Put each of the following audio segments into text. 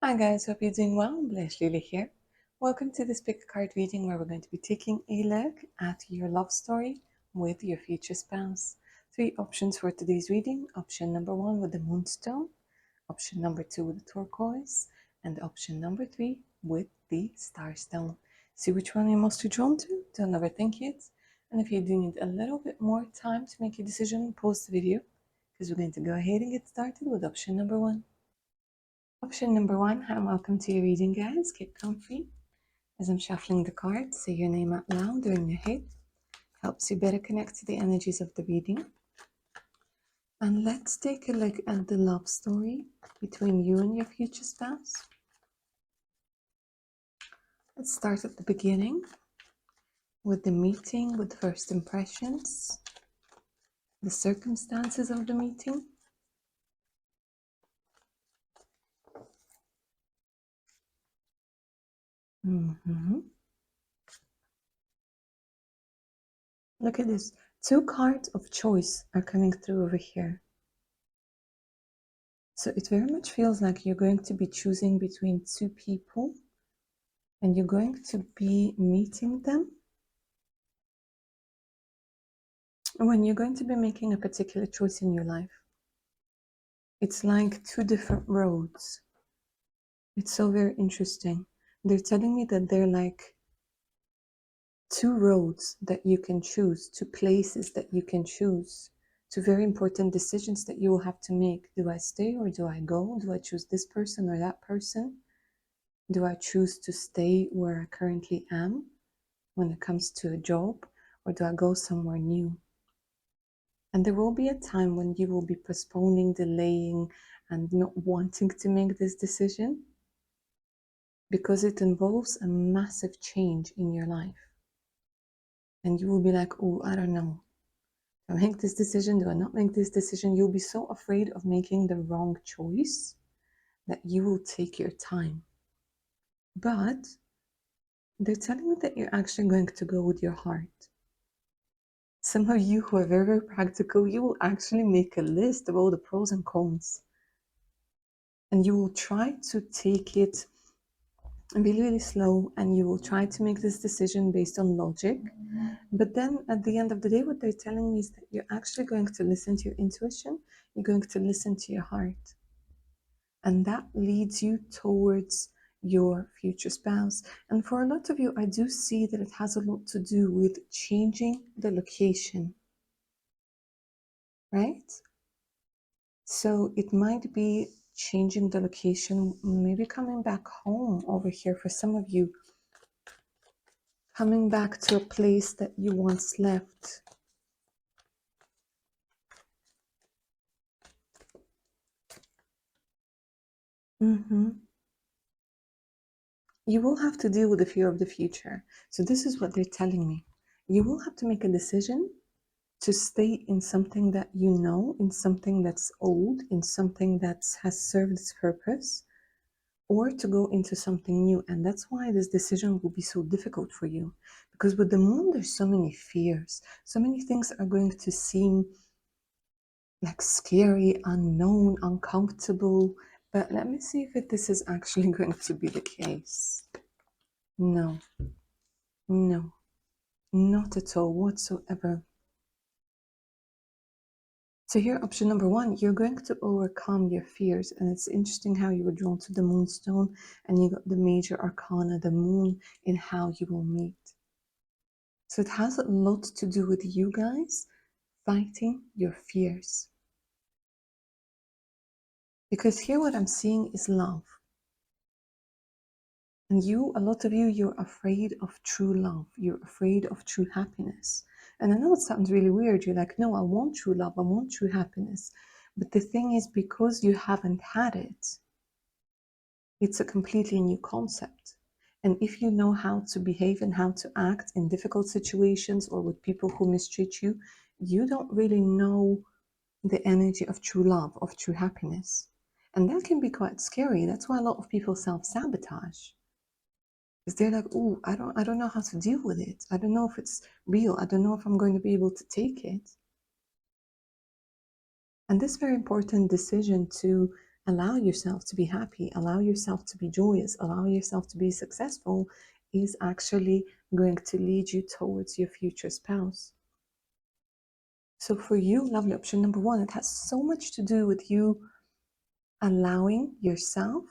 Hi guys, hope you're doing well. Bless Lily here. Welcome to this pick a card reading where we're going to be taking a look at your love story with your future spouse. Three options for today's reading. Option number one with the moonstone, option number two with the turquoise, and option number three with the starstone. See which one you're most drawn to. Don't overthink it. And if you do need a little bit more time to make your decision, pause the video because we're going to go ahead and get started with option number one. Option number one, hi and welcome to your reading, guys. Get comfy. As I'm shuffling the cards, say your name out loud or in your head. Helps you better connect to the energies of the reading. And let's take a look at the love story between you and your future spouse. Let's start at the beginning with the meeting, with first impressions, the circumstances of the meeting. Look at this. Two cards of choice are coming through over here. So it very much feels like you're going to be choosing between two people and you're going to be meeting them when you're going to be making a particular choice in your life. It's like two different roads. It's so very interesting. They're telling me that they're like two roads that you can choose, two places that you can choose, two very important decisions that you will have to make. Do I stay or do I go? Do I choose this person or that person? Do I choose to stay where I currently am when it comes to a job, or do I go somewhere new? And there will be a time when you will be postponing, delaying, and not wanting to make this decision because it involves a massive change in your life. And you will be like, oh, I don't know. Do I make this decision? Do I not make this decision? You'll be so afraid of making the wrong choice that you will take your time. But they're telling me that you're actually going to go with your heart. Some of you who are very, very practical, you will actually make a list of all the pros and cons. And you will try to take it and be really slow, and you will try to make this decision based on logic. But then at the end of the day, what they're telling me is that you're actually going to listen to your intuition, you're going to listen to your heart. And that leads you towards your future spouse. And for a lot of you, I do see that it has a lot to do with changing the location, right? So it might be changing the location, maybe coming back home over here for some of you, coming back to a place that you once left. You will have to deal with the fear of the future. So this is what they're telling me. You will have to make a decision to stay in something that you know, in something that's old, in something that has served its purpose, or to go into something new. And that's why this decision will be so difficult for you. Because with the moon, there's so many fears. So many things are going to seem like scary, unknown, uncomfortable. But let me see if this is actually going to be the case. No, no, not at all whatsoever. So here, option number one, you're going to overcome your fears. And it's interesting how you were drawn to the moonstone and you got the major arcana, the moon, in how you will meet. So it has a lot to do with you guys fighting your fears. Because here what I'm seeing is love. And you, a lot of you, you're afraid of true love. You're afraid of true happiness. And I know it sounds really weird. You're like, no, I want true love. I want true happiness. But the thing is, because you haven't had it, it's a completely new concept. And if you know how to behave and how to act in difficult situations or with people who mistreat you, you don't really know the energy of true love, of true happiness. And that can be quite scary. That's why a lot of people self-sabotage. Because they're like, oh, I don't know how to deal with it. I don't know if it's real. I don't know if I'm going to be able to take it. And this very important decision to allow yourself to be happy, allow yourself to be joyous, allow yourself to be successful is actually going to lead you towards your future spouse. So for you, lovely option number one, it has so much to do with you allowing yourself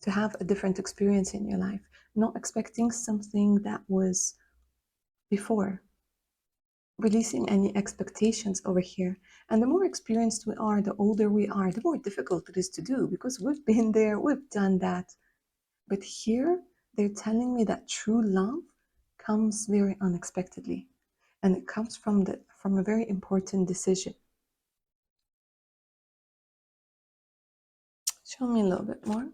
to have a different experience in your life, not expecting something that was before, releasing any expectations over here. And the more experienced we are, the older we are, the more difficult it is to do because we've been there, we've done that. But here, they're telling me that true love comes very unexpectedly, and it comes from a very important decision. Show me a little bit more.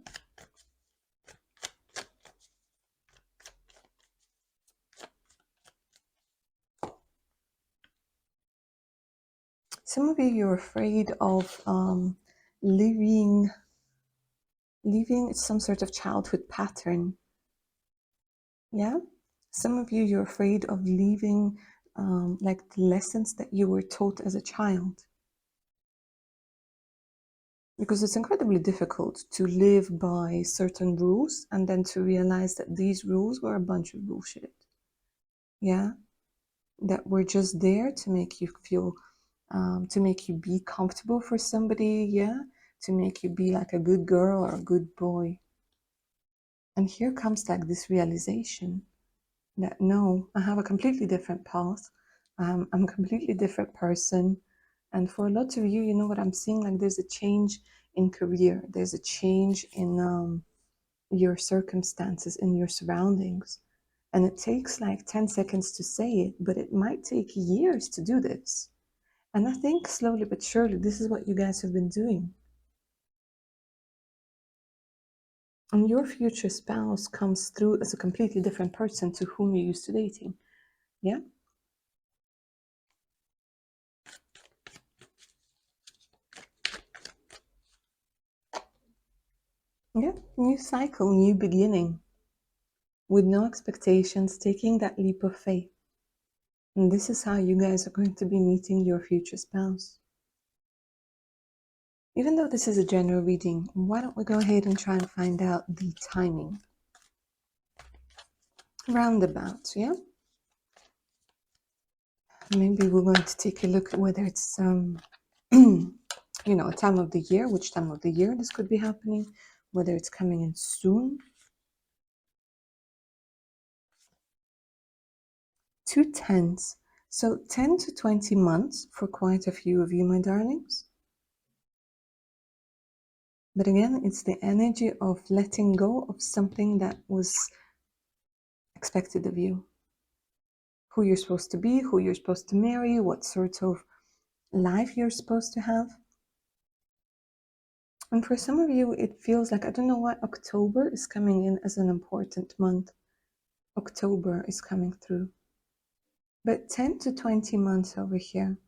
Some of you, you're afraid of leaving some sort of childhood pattern. Yeah? Some of you, you're afraid of leaving like the lessons that you were taught as a child. Because it's incredibly difficult to live by certain rules and then to realize that these rules were a bunch of bullshit. Yeah? That were just there to make you feel, to make you be comfortable for somebody, yeah? To make you be like a good girl or a good boy. And here comes like this realization that no, I have a completely different path. I'm a completely different person. And for a lot of you, you know what I'm seeing? Like there's a change in career, there's a change in your circumstances, in your surroundings. And it takes like 10 seconds to say it, but it might take years to do this. And I think slowly but surely, this is what you guys have been doing. And your future spouse comes through as a completely different person to whom you used to dating. Yeah? Yeah, new cycle, new beginning, with no expectations, taking that leap of faith. And this is how you guys are going to be meeting your future spouse. Even though this is a general reading, why don't we go ahead and try and find out the timing? Roundabout, yeah? Maybe we're going to take a look at whether it's, you know, a time of the year, which time of the year this could be happening, whether it's coming in soon. 2 tens. So 10 to 20 months for quite a few of you, my darlings. But again, it's the energy of letting go of something that was expected of you. Who you're supposed to be, who you're supposed to marry, what sort of life you're supposed to have. And for some of you, it feels like, I don't know why October is coming in as an important month. October is coming through. But 10 to 20 months over here.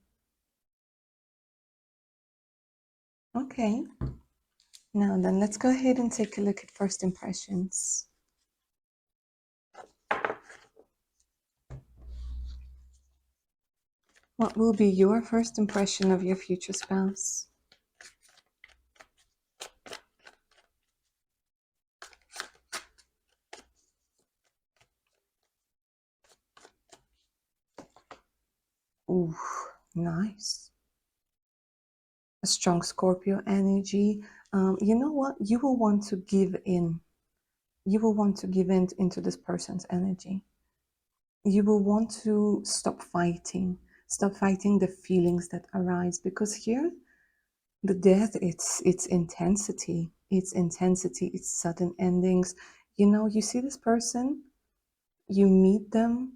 Okay. Now then, let's go ahead and take a look at first impressions. What will be your first impression of your future spouse? Ooh, nice. A strong Scorpio energy. You know what? You will want to give in. You will want to give in into this person's energy. You will want to stop fighting the feelings that arise, because here the death, it's intensity, it's sudden endings. You know, you see this person, you meet them,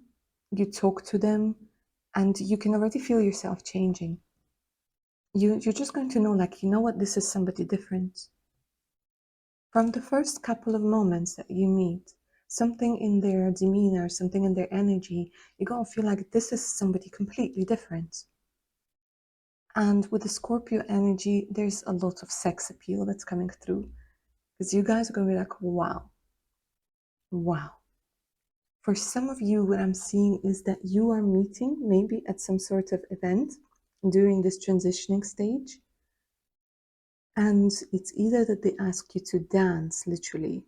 you talk to them, and you can already feel yourself changing. You're just going to know, like, you know what, this is somebody different. From the first couple of moments that you meet, something in their demeanor, something in their energy, you're going to feel like this is somebody completely different. And with the Scorpio energy, there's a lot of sex appeal that's coming through. Because you guys are going to be like, wow, wow. For some of you, what I'm seeing is that you are meeting maybe at some sort of event during this transitioning stage. And it's either that they ask you to dance, literally,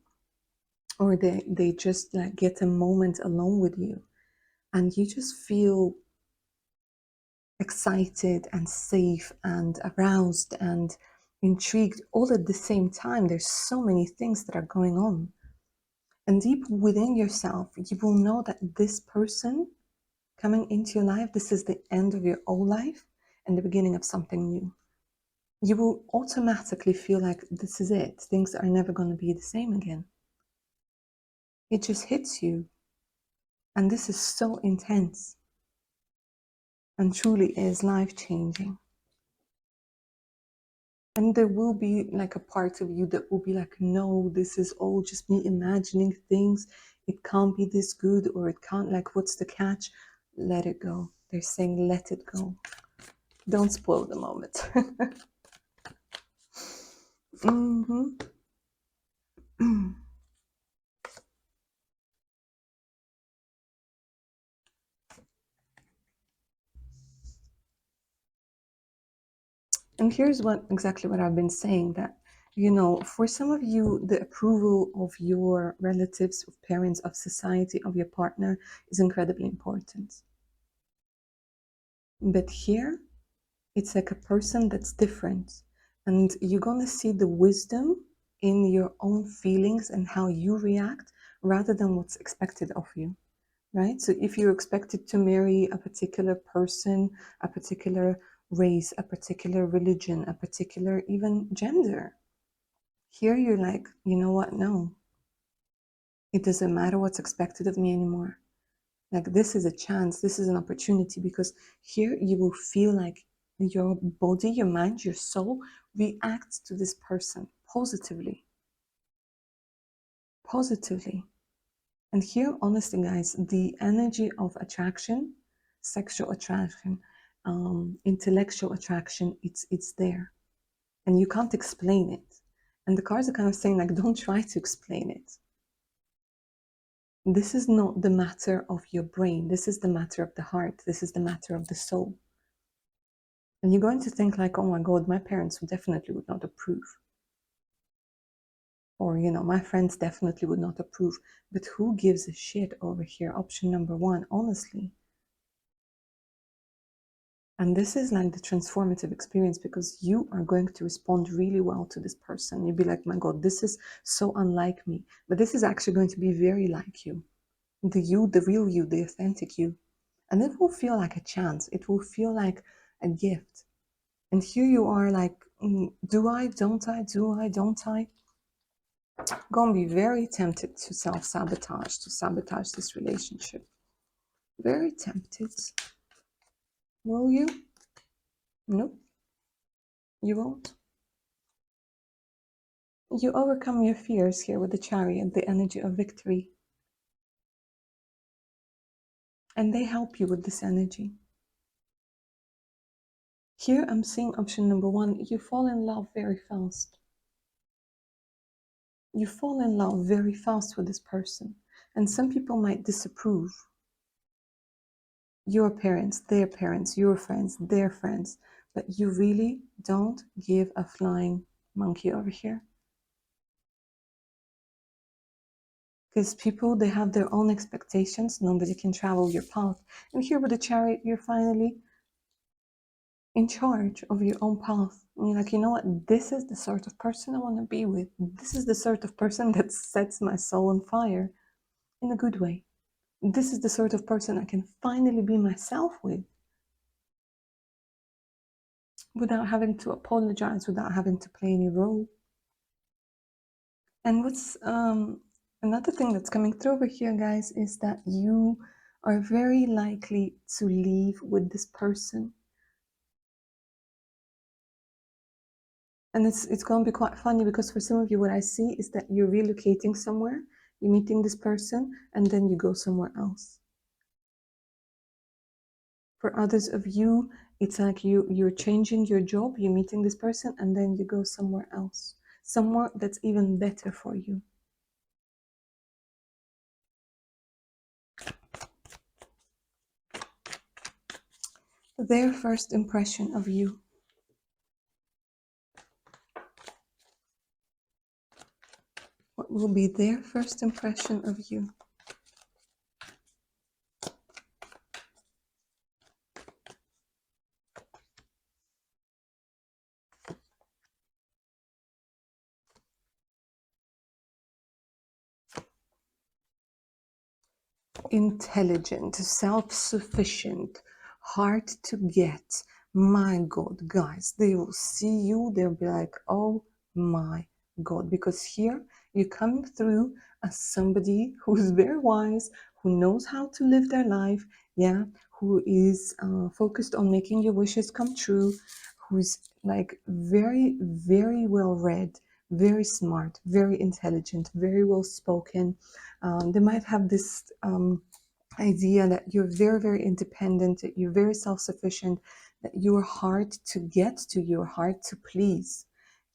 or they just like get a moment alone with you, and you just feel excited and safe and aroused and intrigued all at the same time. There's so many things that are going on. And deep within yourself, you will know that this person coming into your life, this is the end of your old life and the beginning of something new. You will automatically feel like this is it. Things are never going to be the same again. It just hits you. And this is so intense and truly is life changing. And there will be like a part of you that will be like, no, this is all just me imagining things. It can't be this good, or it can't, like, what's the catch? Let it go. They're saying, let it go. Don't spoil the moment. hmm And here's what exactly what I've been saying, that, for some of you, the approval of your relatives, of parents, of society, of your partner is incredibly important. But here, it's like a person that's different. And you're going to see the wisdom in your own feelings and how you react rather than what's expected of you, right? So if you're expected to marry a particular person, a particular race, a particular religion, a particular even gender, here you're like, you know what? No, it doesn't matter what's expected of me anymore. Like, this is a chance, this is an opportunity, because here you will feel like your body, your mind, your soul reacts to this person positively. Positively. And here, honestly, guys, the energy of attraction, sexual attraction, intellectual attraction, it's there. And you can't explain it. And the cards are kind of saying, like, don't try to explain it. This is not the matter of your brain. This is the matter of the heart. This is the matter of the soul. And you're going to think like, oh my God, my parents definitely would not approve. Or, my friends definitely would not approve. But who gives a shit over here? Option number one, honestly. And this is like the transformative experience, because you are going to respond really well to this person. You'll be like, my God, this is so unlike me. But this is actually going to be very like you. The you, the real you, the authentic you. And it will feel like a chance. It will feel like a gift. And here you are like, do I, don't I, do I, don't I? Gonna be very tempted to self-sabotage, to sabotage this relationship. Very tempted. Will you? Nope, you won't. You overcome your fears here with the chariot, the energy of victory. And they help you with this energy. Here I'm seeing option number one, you fall in love very fast. You fall in love very fast with this person. And some people might disapprove. Your parents, your friends, their friends. But you really don't give a flying monkey over here. Because people, they have their own expectations. Nobody can travel your path. And here with the chariot, you're finally in charge of your own path. And you're like, you know what? This is the sort of person I want to be with. This is the sort of person that sets my soul on fire in a good way. This is the sort of person I can finally be myself with without having to apologize, without having to play any role. And what's another thing that's coming through over here, guys, is that you are very likely to leave with this person. And it's going to be quite funny, because for some of you, what I see is that you're relocating somewhere, you're meeting this person, and then you go somewhere else. For others of you, it's like you're changing your job, you're meeting this person, and then you go somewhere else, somewhere that's even better for you. Their first impression of you. What will be their first impression of you? Intelligent, self-sufficient, hard to get. My God, guys, they will see you, they'll be like, oh my God, because here you're coming through as somebody who's very wise, who knows how to live their life, yeah, who is focused on making your wishes come true, who's like very, very well read, very smart, very intelligent, very well spoken. They might have this idea that you're very, very independent, that you're very self-sufficient, that you're hard to get to, you're hard to please.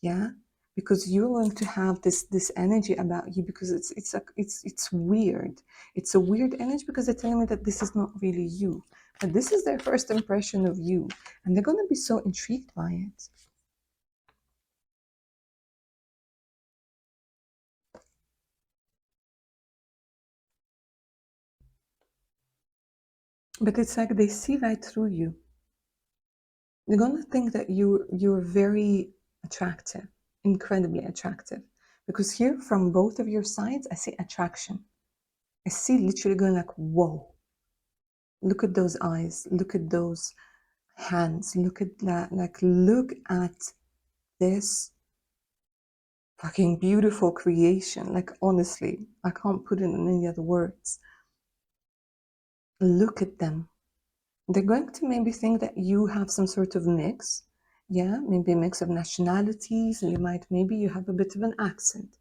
Yeah, because you're going to have this energy about you, because it's weird. It's a weird energy because they're telling me that this is not really you, but this is their first impression of you, and they're going to be so intrigued by it. But it's like they see right through you. They're gonna think that you're very attractive, incredibly attractive. Because here from both of your sides, I see attraction. I see literally going like, whoa, look at those eyes, look at those hands, look at that, like look at this fucking beautiful creation. Like honestly, I can't put it in any other words. Look at them. They're going to maybe think that you have some sort of mix. Yeah, maybe a mix of nationalities. You might, maybe you have a bit of an accent.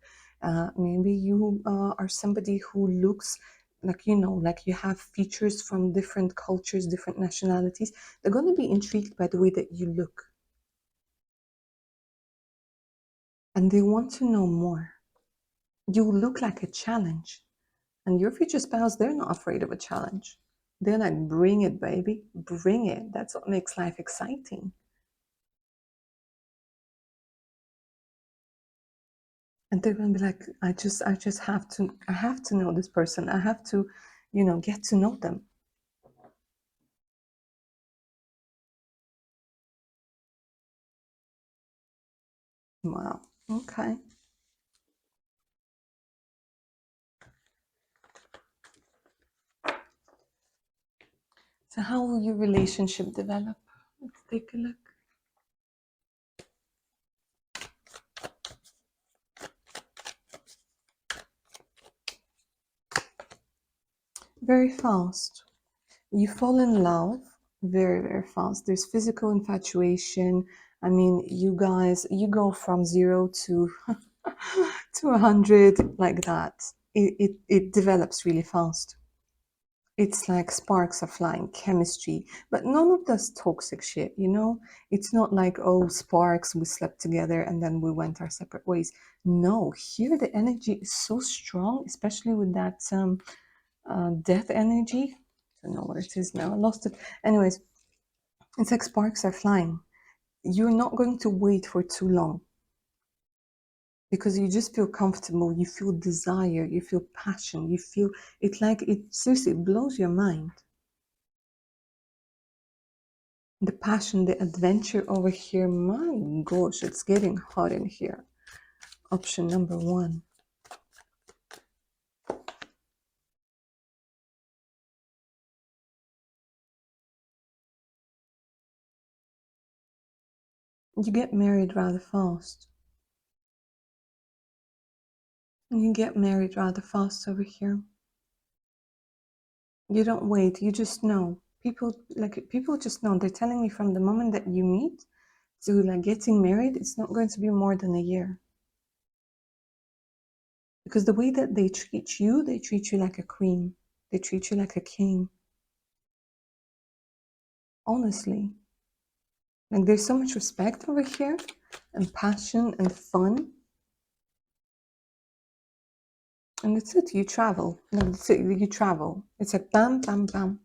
Maybe you are somebody who looks like, you know, like you have features from different cultures, different nationalities. They're going to be intrigued by the way that you look. And they want to know more. You look like a challenge. And your future spouse, they're not afraid of a challenge. They're like, bring it, baby, bring it. That's what makes life exciting. And they're gonna be like, I just have to know this person. I have to, you know, get to know them. Wow. Okay. So how will your relationship develop? Let's take a look. Very fast. You fall in love very, very fast. There's physical infatuation. I mean, you guys, you go from zero to to 100 like that. It develops really fast. It's like sparks are flying, chemistry, but none of this toxic shit, you know? It's not like, oh, sparks, we slept together and then we went our separate ways. No, here the energy is so strong, especially with that death energy. I don't know what it is now, I lost it. Anyways, it's like sparks are flying. You're not going to wait for too long because you just feel comfortable, you feel desire, you feel passion, you feel it, like it seriously blows your mind. The passion, the adventure over here. My gosh, it's getting hot in here. Option number one. You get married rather fast. You get married rather fast over here. You don't wait, you just know. People just know. They're telling me from the moment that you meet to like getting married, it's not going to be more than a year. Because the way that they treat you like a queen. They treat you like a king. Honestly. Like there's so much respect over here and passion and fun. And that's it, you travel. No, that's it, you travel. It's like bam, bam, bam.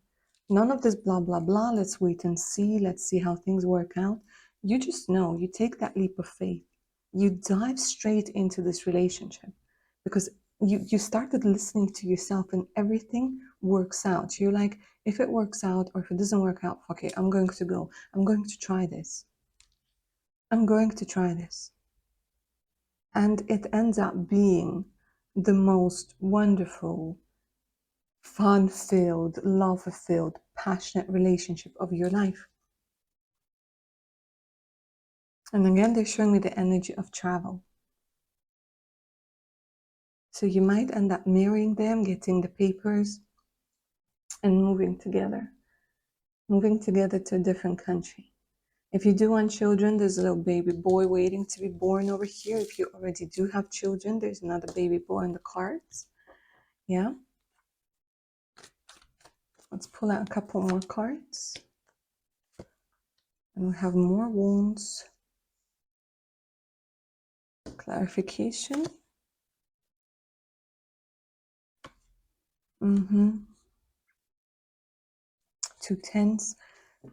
None of this blah, blah, blah. Let's wait and see. Let's see how things work out. You just know, you take that leap of faith. You dive straight into this relationship because you started listening to yourself and everything works out. You're like, if it works out or if it doesn't work out, okay, I'm going to go. I'm going to try this. I'm going to try this. And it ends up being the most wonderful, fun-filled, love-filled, passionate relationship of your life. And again, they're showing me the energy of travel. So you might end up marrying them, getting the papers, and moving together to a different country. If you do want children, there's a little baby boy waiting to be born over here. If you already do have children, there's another baby boy in the cards. Yeah. Let's pull out a couple more cards. And we have more wounds. Clarification. Two tens.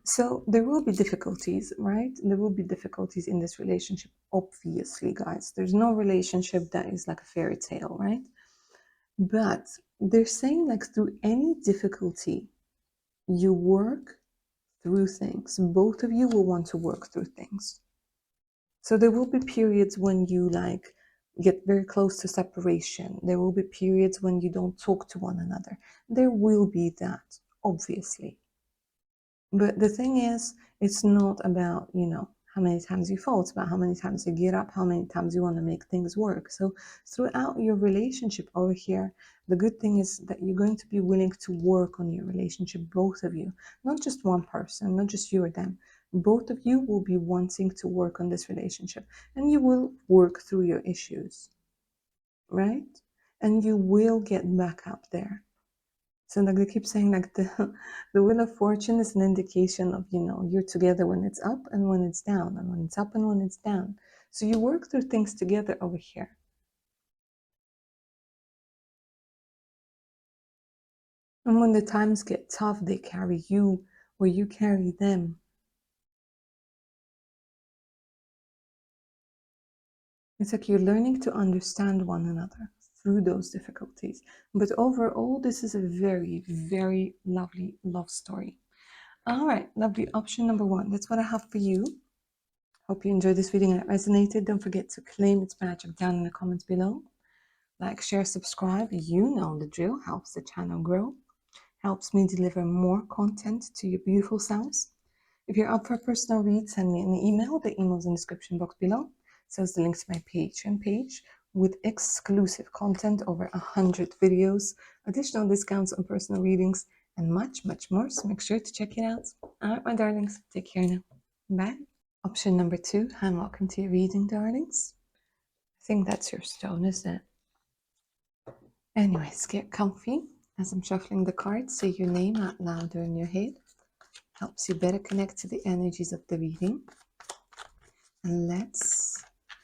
So there will be difficulties, right? There will be difficulties in this relationship, obviously, guys. There's no relationship that is like a fairy tale, right? But they're saying like through any difficulty, you work through things. Both of you will want to work through things. So there will be periods when you like get very close to separation. There will be periods when you don't talk to one another. There will be that, obviously. But the thing is, it's not about, how many times you fall. It's about how many times you get up, how many times you want to make things work. So throughout your relationship over here, the good thing is that you're going to be willing to work on your relationship, both of you, not just one person, not just you or them. Both of you will be wanting to work on this relationship and you will work through your issues, right? And you will get back up there. So like they keep saying like the wheel of fortune is an indication of, you're together when it's up and when it's down, and when it's up and when it's down. So you work through things together over here. And when the times get tough, they carry you or you carry them. It's like you're learning to understand one another through those difficulties. But overall, this is a very, very lovely love story. All right, lovely. Option number one. That's what I have for you. Hope you enjoyed this reading and it resonated. Don't forget to claim its magic down in the comments below. Like, share, subscribe. You know the drill. Helps the channel grow. Helps me deliver more content to your beautiful selves. If you're up for a personal read, send me an email. The email's in the description box below. So it's the link to my Patreon page with exclusive content, over 100 videos, additional discounts on personal readings, and much, much more. So make sure to check it out. All right, my darlings. Take care now. Bye. Option number two, and welcome to your reading, darlings. I think that's your stone, isn't it? Anyways, get comfy as I'm shuffling the cards. Say your name out loud or in your head. Helps you better connect to the energies of the reading. And let's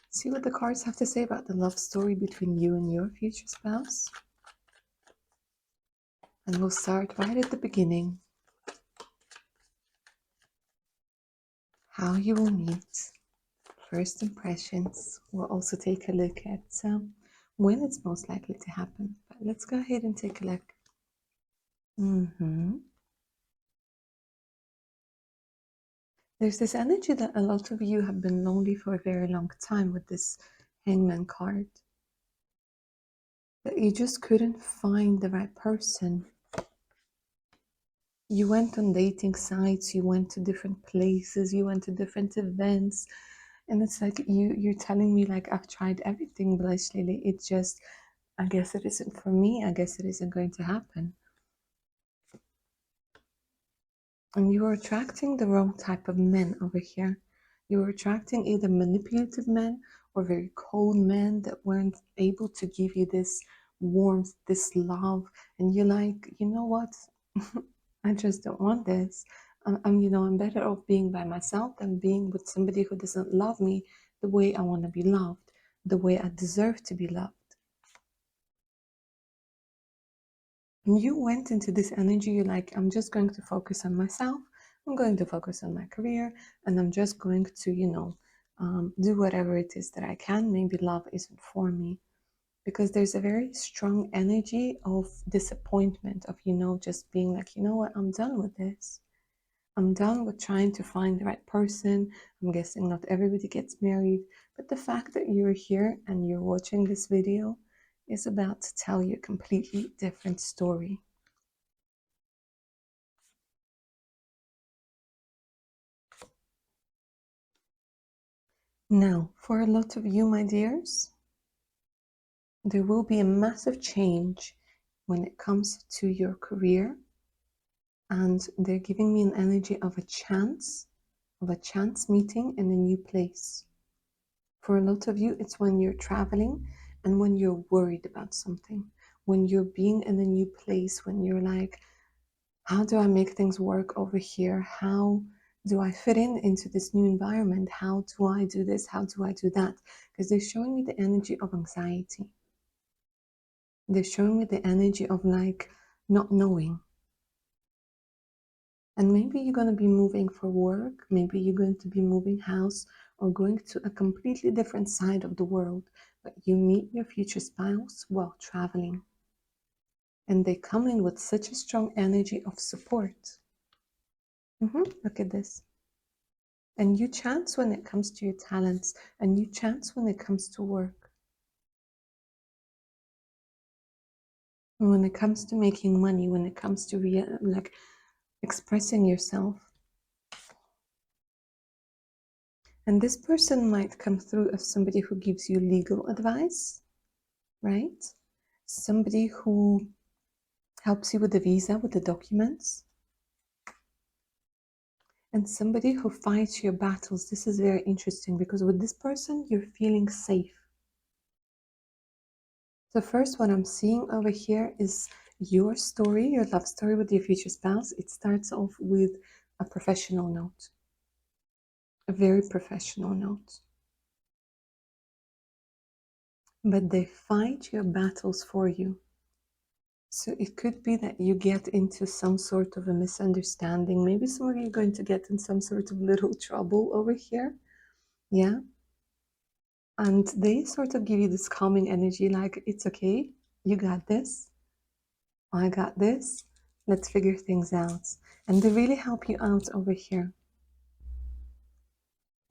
see what the cards have to say about the love story between you and your future spouse. And we'll start right at the beginning. How you will meet. First impressions. We'll also take a look at when it's most likely to happen. But let's go ahead and take a look. There's this energy that a lot of you have been lonely for a very long time with this Hangman card. That you just couldn't find the right person. You went on dating sites, you went to different places, you went to different events. And it's like you're telling me like I've tried everything, but actually it's just, I guess it isn't for me. I guess it isn't going to happen. And you are attracting the wrong type of men over here. You are attracting either manipulative men or very cold men that weren't able to give you this warmth, this love. And you're like, you know what? I just don't want this. I'm better off being by myself than being with somebody who doesn't love me the way I want to be loved, the way I deserve to be loved. You went into this energy, you're like, I'm just going to focus on myself. I'm going to focus on my career, and I'm just going to, do whatever it is that I can. Maybe love isn't for me. because there's a very strong energy of disappointment, of, just being like, you know what, I'm done with this. I'm done with trying to find the right person. I'm guessing not everybody gets married, but the fact that you're here and you're watching this video is about to tell you a completely different story. Now, for a lot of you, my dears, there will be a massive change when it comes to your career, and they're giving me an energy of a chance meeting in a new place. For a lot of you, it's when you're traveling and when you're worried about something, when you're being in a new place, when you're like, how do I make things work over here? How do I fit into this new environment? How do I do this? How do I do that? Because they're showing me the energy of anxiety. They're showing me the energy of like not knowing. And maybe you're going to be moving for work, maybe you're going to be moving house or going to a completely different side of the world, but you meet your future spouse while traveling. And they come in with such a strong energy of support. Look at this. And you chance when it comes to your talents, and you chance when it comes to work. And when it comes to making money, when it comes to like expressing yourself. And this person might come through as somebody who gives you legal advice, right? Somebody who helps you with the visa, with the documents. And somebody who fights your battles. This is very interesting because with this person, you're feeling safe. So first, what I'm seeing over here is your story, your love story with your future spouse. It starts off with a professional note, a very professional note. But they fight your battles for you. So it could be that you get into some sort of a misunderstanding. Maybe some of you are going to get in some sort of little trouble over here. Yeah. And they sort of give you this calming energy, like, it's okay, you got this, I got this, let's figure things out. And they really help you out over here.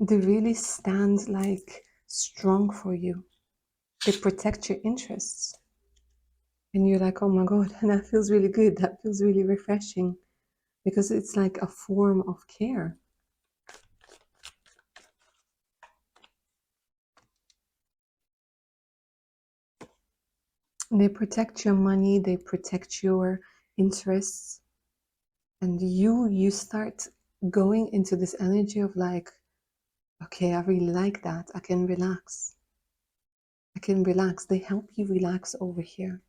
They really stand like strong for you. They protect your interests. And you're like, oh my God, that feels really good. That feels really refreshing. Because it's like a form of care. They protect your money, they protect your interests. And you start going into this energy of like, okay, I really like that. I can relax. I can relax. They help you relax over here.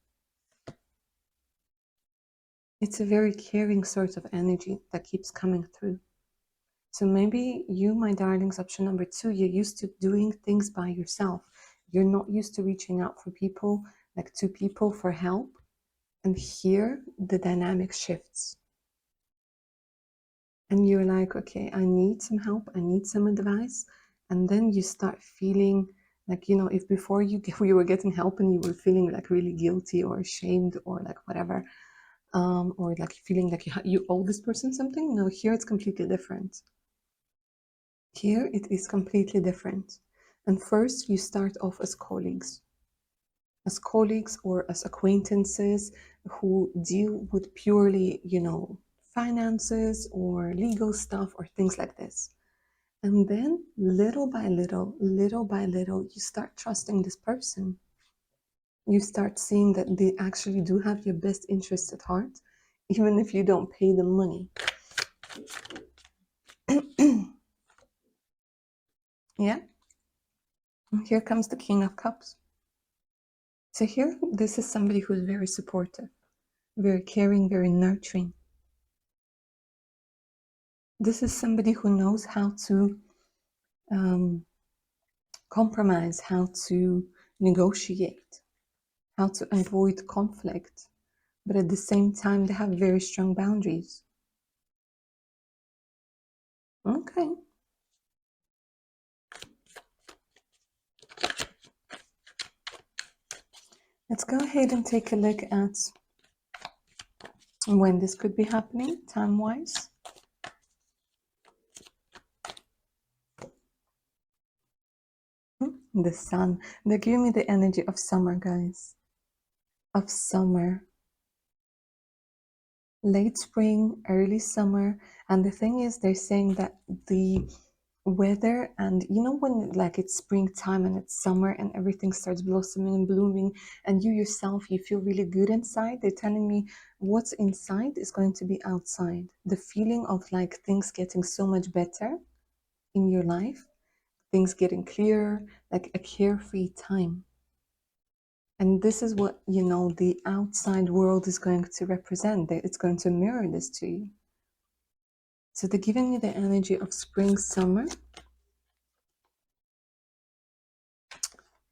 It's a very caring sort of energy that keeps coming through. So maybe you, my darlings, option number 2, you're used to doing things by yourself. You're not used to reaching out for people, like to people for help. And here the dynamic shifts. And you're like, okay, I need some help. I need some advice. And then you start feeling like, if before you were getting help and you were feeling like really guilty or ashamed or like whatever, or like feeling like you owe this person something. No, here it's completely different. Here it is completely different. And first you start off as colleagues or as acquaintances who deal with purely, finances or legal stuff or things like this. And then little by little, you start trusting this person. You start seeing that they actually do have your best interests at heart, even if you don't pay them money. Yeah. Here comes the King of Cups. So here, this is somebody who's very supportive, very caring, very nurturing. This is somebody who knows how to compromise, how to negotiate, how to avoid conflict. But at the same time, they have very strong boundaries. Okay. Let's go ahead and take a look at when this could be happening time-wise. The sun. They're giving me the energy of summer, guys. Of summer. Late spring, early summer. And the thing is, they're saying that the weather, and you know when like it's springtime and it's summer and everything starts blossoming and blooming, and you yourself, you feel really good inside. They're telling me what's inside is going to be outside. The feeling of like things getting so much better in your life, things getting clearer, like a carefree time. And this is what, you know, the outside world is going to represent. It's going to mirror this to you. So they're giving me the energy of spring, summer.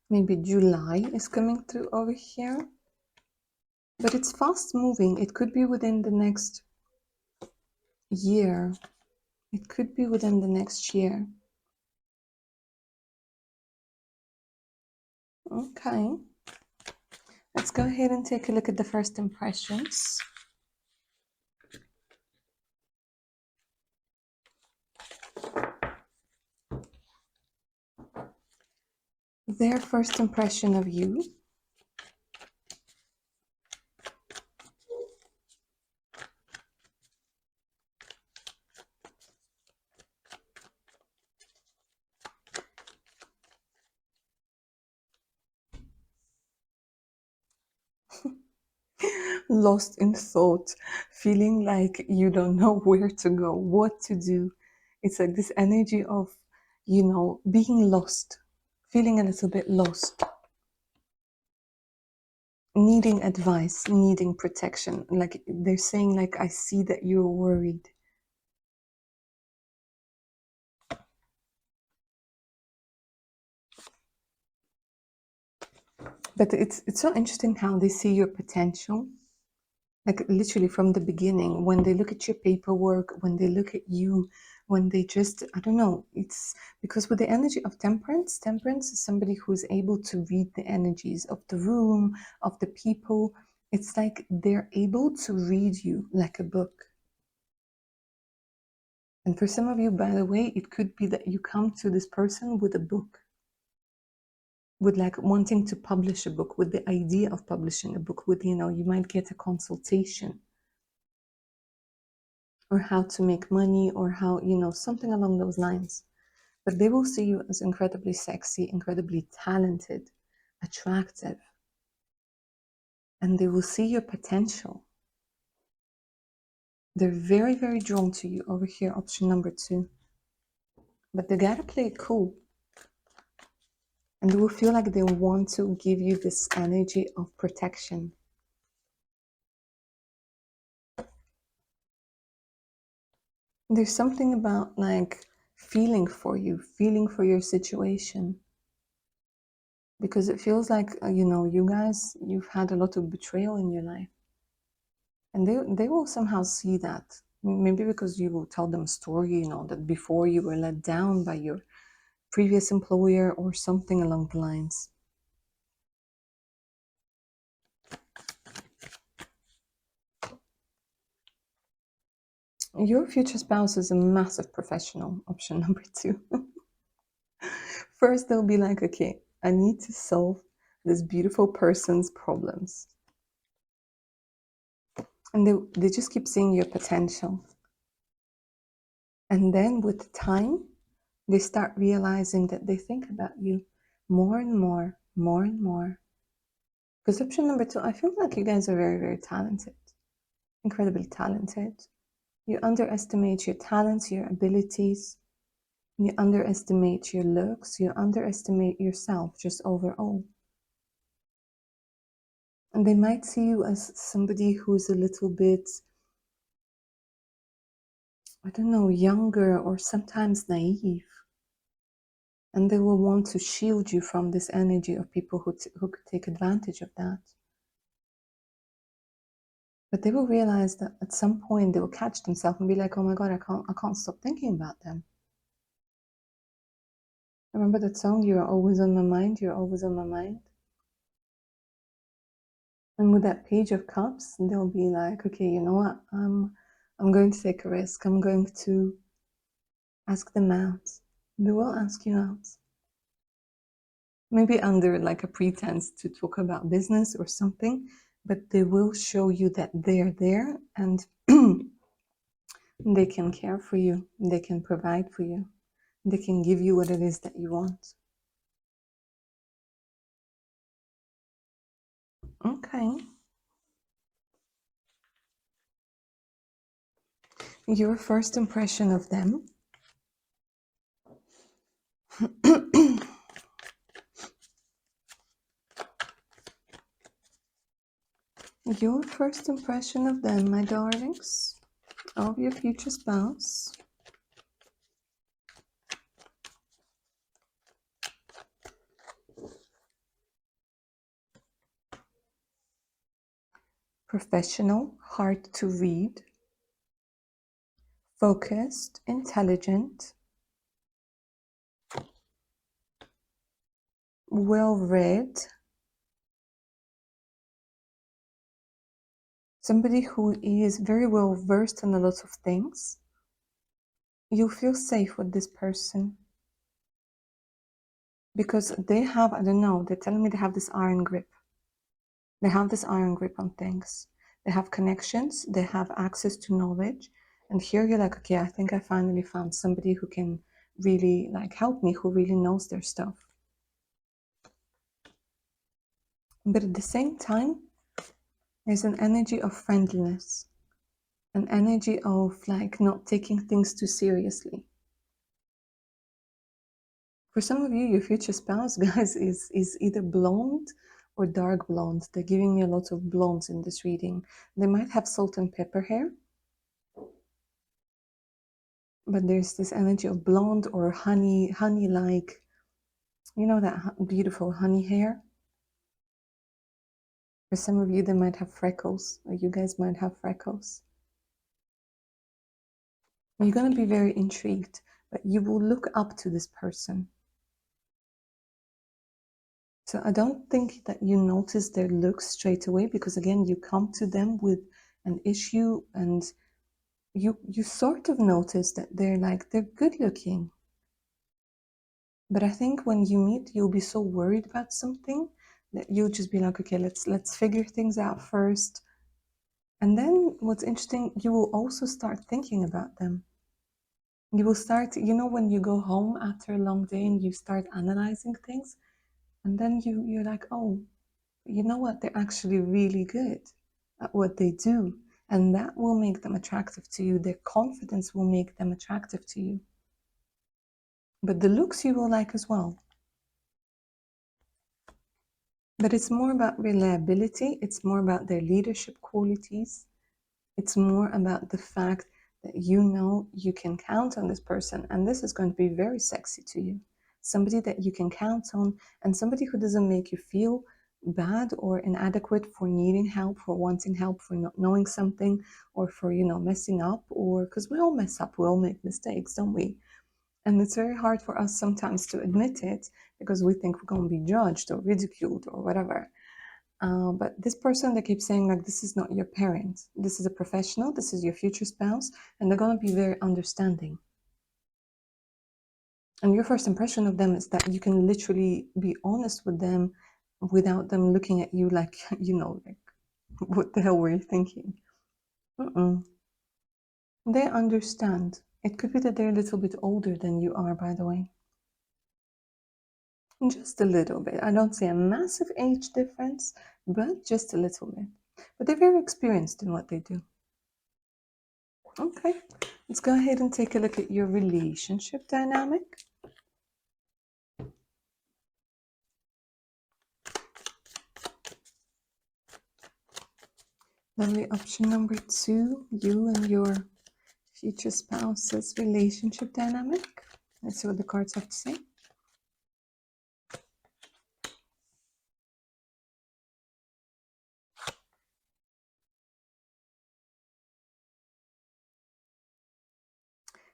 Maybe July is coming through over here. But it's fast moving. It could be within the next year. It could be within the next year. Okay. Let's go ahead and take a look at the first impressions. Their first impression of you. Lost in thought, feeling like you don't know where to go, what to do. It's like this energy of, you know, being lost, feeling a little bit lost, needing advice, needing protection. Like they're saying, like, I see that you're worried. But it's so interesting how they see your potential. Like literally from the beginning, when they look at your paperwork, when they look at you, when they just, I don't know, it's because with the energy of temperance, temperance is somebody who's able to read the energies of the room, of the people. It's like they're able to read you like a book. And for some of you, by the way, it could be that you come to this person with a book, with like wanting to publish a book, with the idea of publishing a book, with, you know, you might get a consultation or how to make money or how, you know, something along those lines. But they will see you as incredibly sexy, incredibly talented, attractive, and they will see your potential. They're very, very drawn to you over here, option number 2. But they gotta play it cool. And they will feel like they want to give you this energy of protection. There's something about like feeling for you, feeling for your situation. Because it feels like, you know, you guys, you've had a lot of betrayal in your life. And they will somehow see that. Maybe because you will tell them a story, you know, that before you were let down by your previous employer or something along the lines. Your future spouse is a massive professional, option number 2. First, they'll be like, okay, I need to solve this beautiful person's problems. And they just keep seeing your potential. And then with time, they start realizing that they think about you more and more, more and more. Because option number 2, I feel like you guys are very, very talented, incredibly talented. You underestimate your talents, your abilities. You underestimate your looks. You underestimate yourself just overall. And they might see you as somebody who's a little bit, I don't know, younger or sometimes naive. And they will want to shield you from this energy of people who could take advantage of that. But they will realize that at some point they will catch themselves and be like, oh my God, I can't stop thinking about them. Remember that song, You're Always on My Mind, You're Always on My Mind? And with that Page of Cups, they'll be like, okay, you know what? I'm going to take a risk. I'm going to ask them out. They will ask you out. Maybe under like a pretense to talk about business or something, but they will show you that they're there and they can care for you. They can provide for you. They can give you what it is that you want. Okay. Your first impression of them. Your first impression of them, my darlings, of your future spouse. Professional, hard to read, focused, intelligent, well read, somebody who is very well versed in a lot of things. You feel safe with this person because they have, I don't know, they're telling me they have this iron grip. They have this iron grip on things. They have connections, they have access to knowledge. And here you're like, okay, I think I finally found somebody who can really like help me, who really knows their stuff. But at the same time, there's an energy of friendliness, an energy of like not taking things too seriously. For some of you, your future spouse, guys, is either blonde or dark blonde. They're giving me a lot of blondes in this reading. They might have salt and pepper hair, but there's this energy of blonde or honey like, you know, that beautiful honey hair. For some of you, they might have freckles, or you guys might have freckles. You're going to be very intrigued, but you will look up to this person. So I don't think that you notice their looks straight away, because again, you come to them with an issue and you sort of notice that they're good looking. But I think when you meet, you'll be so worried about something that you'll just be like, okay, let's figure things out first. And then what's interesting, you will also start thinking about them. You will start, you know, when you go home after a long day and you start analyzing things, and then you're like, oh, you know what? They're actually really good at what they do. And that will make them attractive to you. Their confidence will make them attractive to you. But the looks you will like as well. But it's more about reliability. It's more about their leadership qualities. It's more about the fact that you know you can count on this person. And this is going to be very sexy to you. Somebody that you can count on, and somebody who doesn't make you feel bad or inadequate for needing help, for wanting help, for not knowing something, or for, you know, messing up, or because we all mess up, we all make mistakes, don't we? And it's very hard for us sometimes to admit it because we think we're going to be judged or ridiculed or whatever. But this person, they keep saying like, this is not your parent. This is a professional. This is your future spouse. And they're going to be very understanding. And your first impression of them is that you can literally be honest with them without them looking at you like, you know, like, what the hell were you thinking? They understand. It could be that they're a little bit older than you are, by the way. Just a little bit. I don't see a massive age difference, but just a little bit. But they're very experienced in what they do. Okay, let's go ahead and take a look at your relationship dynamic. Lovely. Option number 2, you and your future spouse's relationship dynamic. Let's see what the cards have to say.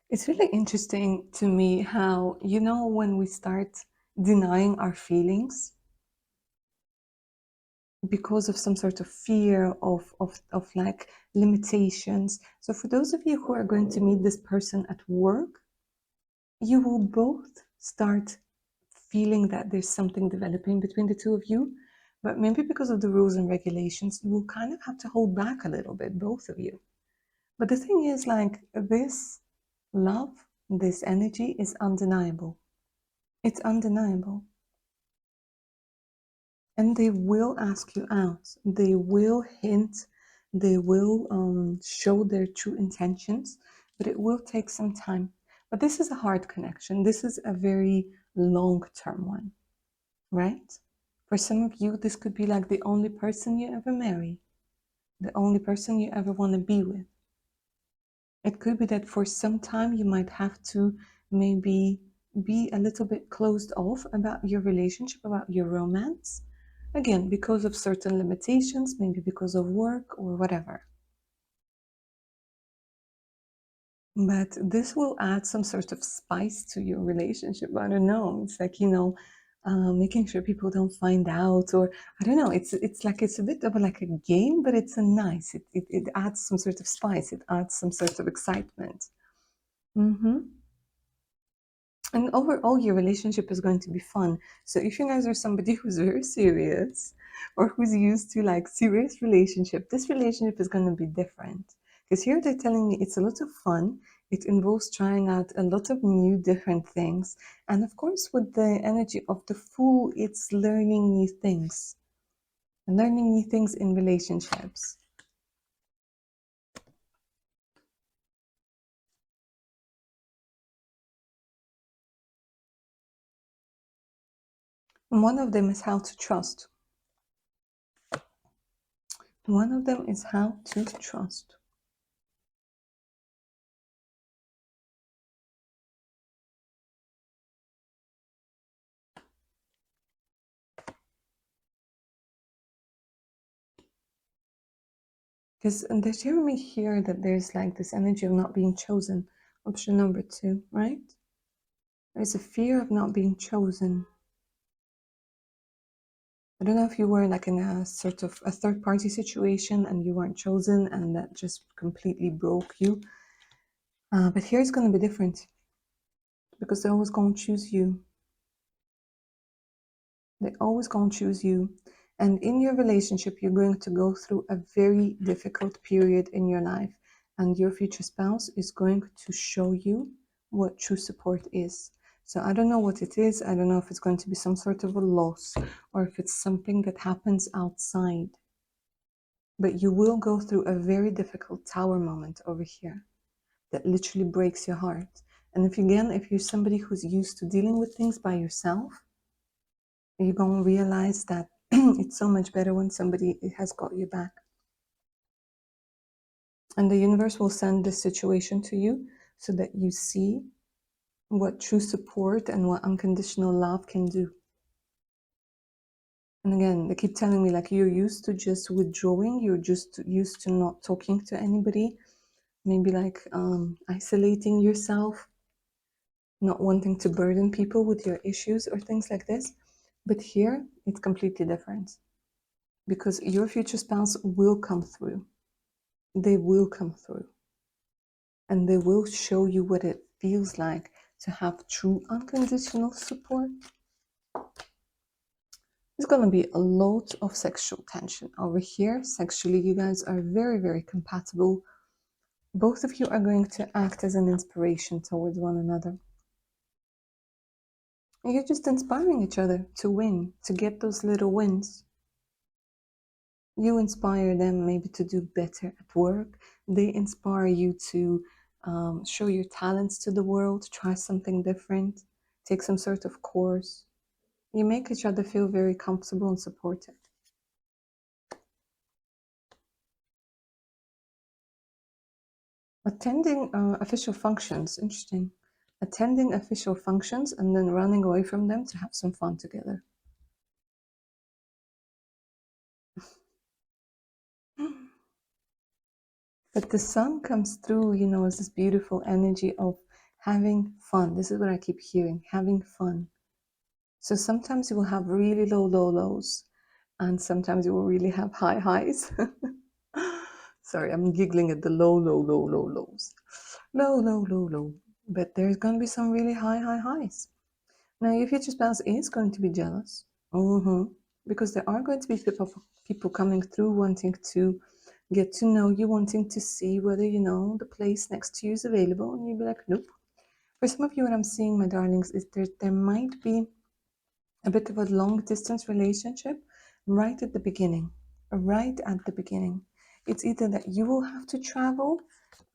It's really interesting to me how, you know, when we start denying our feelings, because of some sort of fear of like limitations. So for those of you who are going to meet this person at work, you will both start feeling that there's something developing between the two of you, but maybe because of the rules and regulations, you will kind of have to hold back a little bit, both of you. But the thing is, like, this love, this energy is undeniable. It's undeniable. And they will ask you out. They will hint. They will show their true intentions, but it will take some time. But this is a hard connection. This is a very long-term one, right? For some of you, this could be like the only person you ever marry, the only person you ever want to be with. It could be that for some time you might have to maybe be a little bit closed off about your relationship, about your romance. Again, because of certain limitations, maybe because of work or whatever. But this will add some sort of spice to your relationship. I don't know. It's like, making sure people don't find out, or I don't know. It's like it's a bit of like a game, but it's a nice. It adds some sort of spice. It adds some sort of excitement. Mm-hmm. And overall, your relationship is going to be fun. So if you guys are somebody who's very serious or who's used to like serious relationship, this relationship is going to be different. Because here they're telling me it's a lot of fun. It involves trying out a lot of new different things. And of course, with the energy of the Fool, it's learning new things. Learning new things in relationships. And one of them is how to trust. One of them is how to trust. Because they're telling me here that there's like this energy of not being chosen. Option number 2, right? There's a fear of not being chosen. I don't know if you were like in a sort of a third party situation and you weren't chosen and that just completely broke you. But here it's going to be different because they're always going to choose you. They're always going to choose you. And in your relationship, you're going to go through a very difficult period in your life. And your future spouse is going to show you what true support is. So I don't know what it is. I don't know if it's going to be some sort of a loss or if it's something that happens outside. But you will go through a very difficult tower moment over here that literally breaks your heart. And if you're somebody who's used to dealing with things by yourself, you're going to realize that it's so much better when somebody has got your back. And the universe will send this situation to you so that you see what true support and what unconditional love can do. And again, they keep telling me like you're used to just withdrawing, you're just used to not talking to anybody, maybe like isolating yourself, not wanting to burden people with your issues or things like this. But here, it's completely different because your future spouse will come through. They will come through. And they will show you what it feels like to have true unconditional support. There's going to be a lot of sexual tension over here. Sexually, you guys are very, very compatible. Both of you are going to act as an inspiration towards one another. And you're just inspiring each other to win, to get those little wins. You inspire them maybe to do better at work. They inspire you to show your talents to the world, try something different, take some sort of course. You make each other feel very comfortable and supported. Attending official functions, interesting. Attending official functions and then running away from them to have some fun together. But the sun comes through, as this beautiful energy of having fun. This is what I keep hearing, having fun. So sometimes you will have really low lows. and sometimes you will really have high highs. Sorry, I'm giggling at the low, low, low, low, lows. Low, low, low, low. But there's going to be some really high, high highs. Now, your future spouse is going to be jealous. Because there are going to be people coming through wanting to get to know you, wanting to see whether, the place next to you is available. And you'd be like, nope. For some of you, what I'm seeing, my darlings, is there might be a bit of a long distance relationship right at the beginning. Right at the beginning. It's either that you will have to travel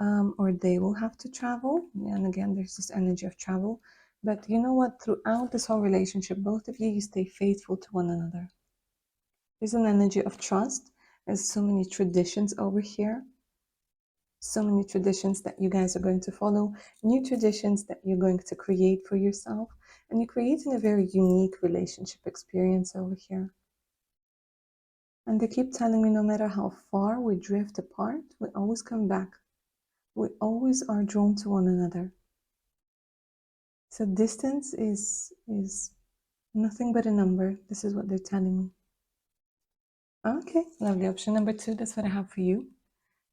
or they will have to travel. And again, there's this energy of travel. But you know what? Throughout this whole relationship, both of you stay faithful to one another. There's an energy of trust. There's so many traditions over here. So many traditions that you guys are going to follow, new traditions that you're going to create for yourself. And you're creating a very unique relationship experience over here. And they keep telling me no matter how far we drift apart, we always come back. We always are drawn to one another. So distance is nothing but a number. This is what they're telling me. Okay, lovely. Option number 2, that's what I have for you.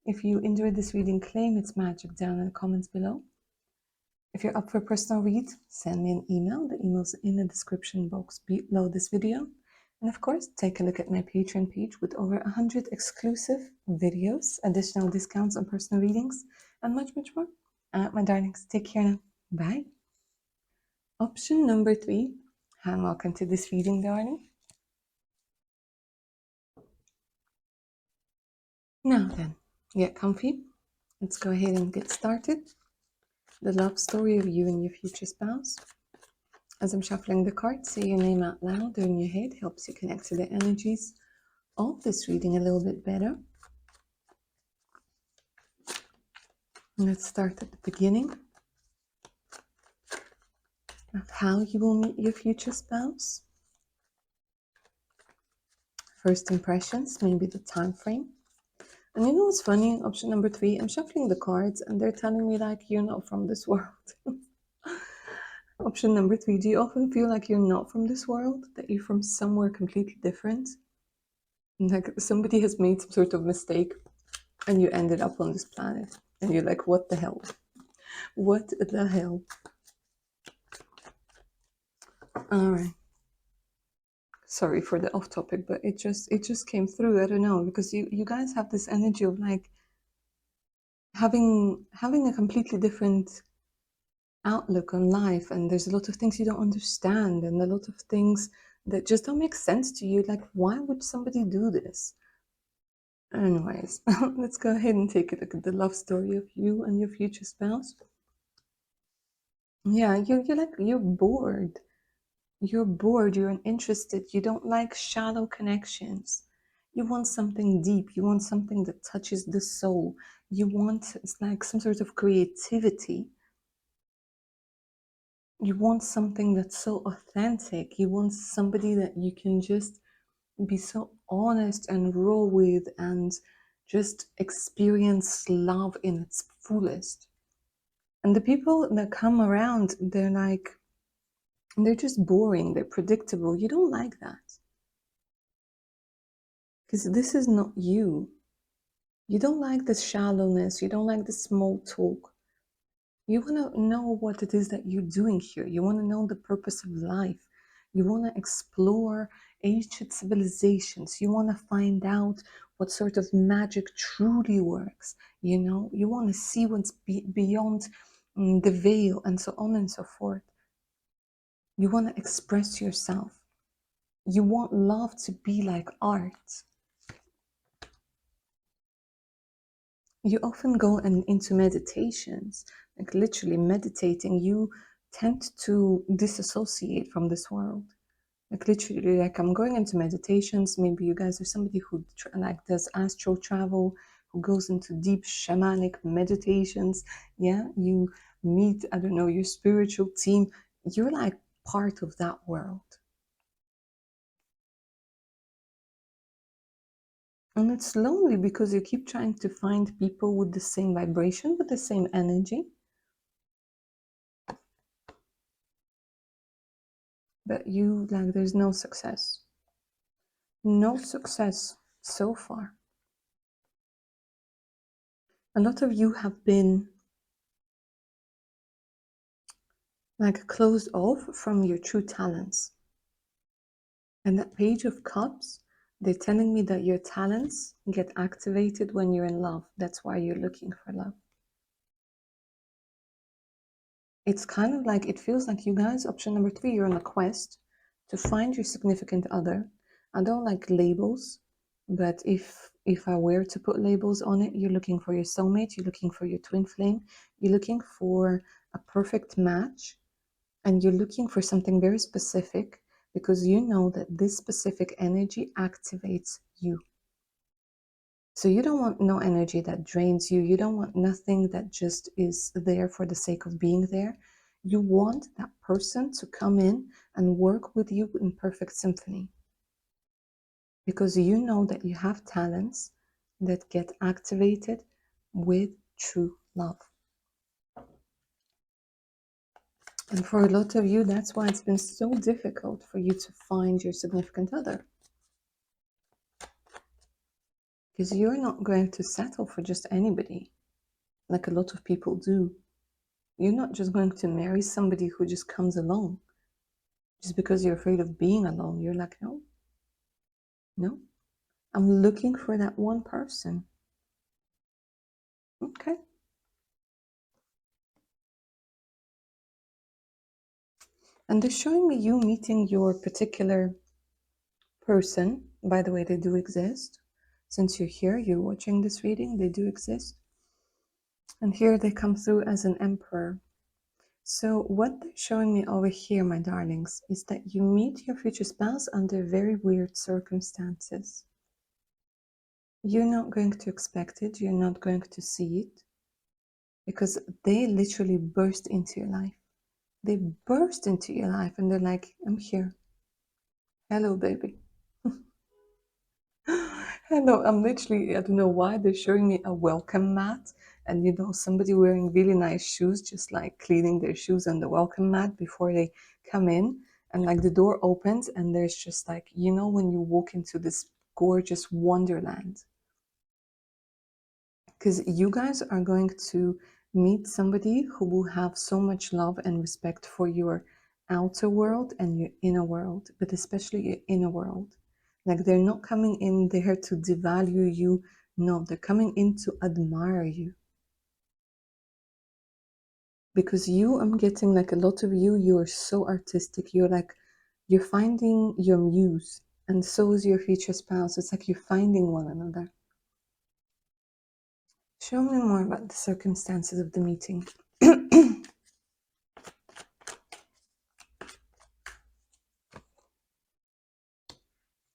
If you enjoyed this reading, claim its magic down in the comments below. If you're up for a personal read, send me an email. The email's in the description box below this video. And of course, take a look at my Patreon page with over 100 exclusive videos, additional discounts on personal readings, and much, much more. My darlings, take care now. Bye. Option number 3, and welcome to this reading, darling. Now then, get comfy. Let's go ahead and get started. The love story of you and your future spouse. As I'm shuffling the cards, say your name out loud or in your head helps you connect to the energies of this reading a little bit better. Let's start at the beginning of how you will meet your future spouse. First impressions, maybe the time frame. And you know what's funny? Option number 3, I'm shuffling the cards and they're telling me like you're not from this world. Option number 3, do you often feel like you're not from this world? That you're from somewhere completely different? Like somebody has made some sort of mistake and you ended up on this planet. And you're like, what the hell? What the hell? All right. Sorry for the off topic, but it just came through. I don't know, because you guys have this energy of like having a completely different outlook on life, and there's a lot of things you don't understand and a lot of things that just don't make sense to you. Like, why would somebody do this? Anyways, let's go ahead and take a look at the love story of you and your future spouse. Yeah, you're bored. You're bored, you're uninterested, you don't like shallow connections. You want something deep, you want something that touches the soul. You want, it's like some sort of creativity. You want something that's so authentic. You want somebody that you can just be so honest and raw with and just experience love in its fullest. And the people that come around, they're just boring, they're predictable. You don't like that. Because this is not you. You don't like the shallowness, you don't like the small talk. You want to know what it is that you're doing here. You want to know the purpose of life. You want to explore ancient civilizations. You want to find out what sort of magic truly works. You want to see what's beyond the veil and so on and so forth. You want to express yourself. You want love to be like art. You often go into meditations, like literally meditating. You tend to disassociate from this world. Like literally, like I'm going into meditations. Maybe you guys are somebody who like does astral travel, who goes into deep shamanic meditations. Yeah, you meet, I don't know, your spiritual team. You're like part of that world. And it's lonely because you keep trying to find people with the same vibration, with the same energy. But there's no success. No success so far. A lot of you have been like closed off from your true talents. And that Page of Cups, they're telling me that your talents get activated when you're in love. That's why you're looking for love. It's kind of like, it feels like you guys, option number 3, you're on a quest to find your significant other. I don't like labels, but if I were to put labels on it, you're looking for your soulmate, you're looking for your twin flame, you're looking for a perfect match, and you're looking for something very specific because you know that this specific energy activates you. So you don't want no energy that drains you. You don't want nothing that just is there for the sake of being there. You want that person to come in and work with you in perfect symphony because you know that you have talents that get activated with true love. And for a lot of you, that's why it's been so difficult for you to find your significant other. Because you're not going to settle for just anybody, like a lot of people do. You're not just going to marry somebody who just comes along just because you're afraid of being alone. You're like, no, no, I'm looking for that one person. Okay. And they're showing me you meeting your particular person. By the way, they do exist. Since you're here, you're watching this reading, they do exist. And here they come through as an emperor. So what they're showing me over here, my darlings, is that you meet your future spouse under very weird circumstances. You're not going to expect it. You're not going to see it because they literally burst into your life. They burst into your life and they're like, I'm here. Hello, baby. Hello, I'm literally, I don't know why they're showing me a welcome mat and somebody wearing really nice shoes, just like cleaning their shoes on the welcome mat before they come in. And like the door opens and there's just like, when you walk into this gorgeous wonderland. Because you guys are going to meet somebody who will have so much love and respect for your outer world and your inner world, but especially your inner world. Like they're not coming in there to devalue you. No, they're coming in to admire you. Because I'm getting like a lot of you are so artistic. You're finding your muse, and so is your future spouse. It's like you're finding one another. Show me more about the circumstances of the meeting.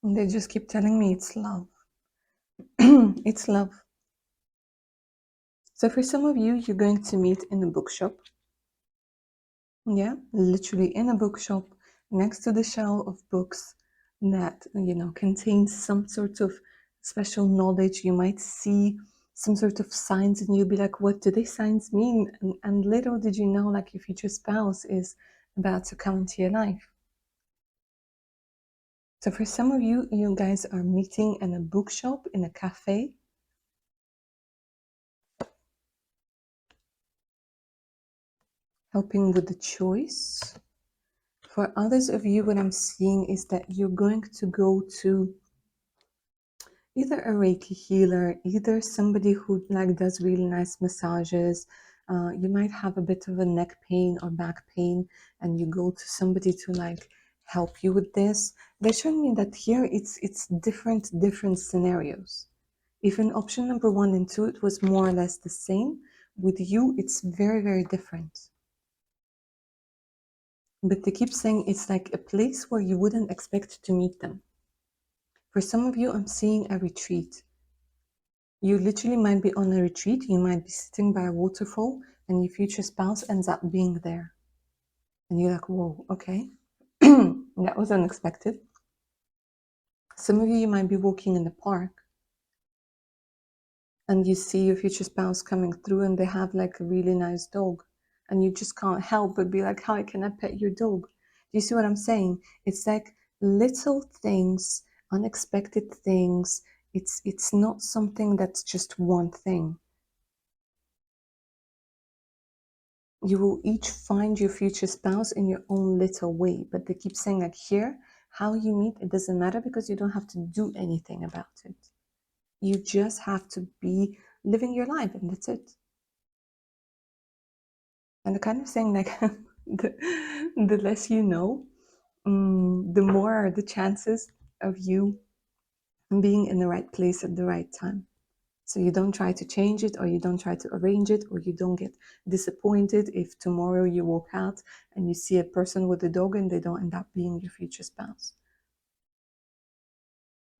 And they just keep telling me it's love. It's love. So for some of you, you're going to meet in a bookshop. Yeah, literally in a bookshop next to the shelf of books that, contains some sort of special knowledge. You might see some sort of signs and you'll be like, what do these signs mean? And little did you know, like your future spouse is about to come into your life. So for some of you, you guys are meeting in a bookshop, in a cafe. Helping with the choice. For others of you, what I'm seeing is that you're going to go to either a Reiki healer, either somebody who does really nice massages. You might have a bit of a neck pain or back pain, and you go to somebody to help you with this. They're showing me that here it's different scenarios. If in option number 1 and 2 it was more or less the same, with you it's very, very different. But they keep saying it's like a place where you wouldn't expect to meet them. For some of you, I'm seeing a retreat. You literally might be on a retreat. You might be sitting by a waterfall and your future spouse ends up being there. And you're like, whoa, okay. That was unexpected. Some of you might be walking in the park and you see your future spouse coming through and they have like a really nice dog. And you just can't help but be like, hi, can I pet your dog? Do you see what I'm saying? It's like little things unexpected things. It's not something that's just one thing. You will each find your future spouse in your own little way, but they keep saying like here, how you meet, it doesn't matter because you don't have to do anything about it. You just have to be living your life, and that's it. And the kind of saying like the less you know, the more are the chances of you being in the right place at the right time. So you don't try to change it, or you don't try to arrange it, or you don't get disappointed if tomorrow you walk out and you see a person with a dog and they don't end up being your future spouse.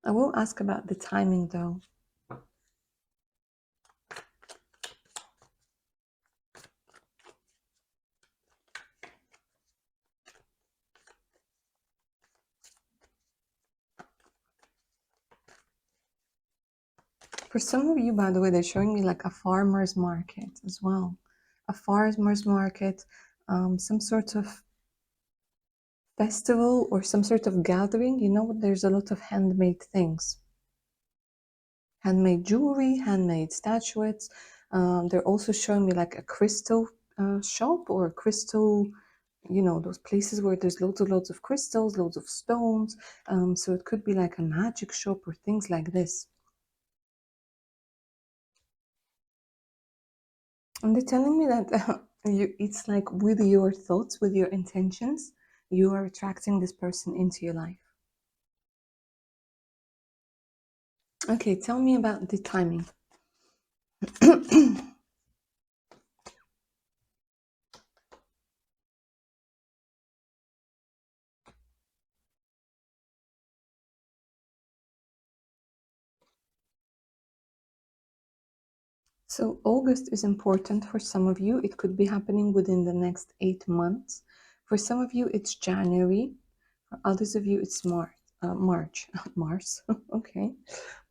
I will ask about the timing though. For some of you, by the way, they're showing me like a farmer's market as well. A farmer's market, some sort of festival or some sort of gathering. You know, there's a lot of handmade things, handmade jewelry, handmade statuettes. They're also showing me like a crystal shop or a crystal, you know, those places where there's loads of crystals, loads of stones. So it could be like a magic shop or things like this. And they're telling me that it's like with your thoughts, with your intentions, you are attracting this person into your life. Okay, tell me about the timing. So August is important for some of you. It could be happening within the next 8 months. For some of you, it's January. For others of you, it's March. Mars. Okay,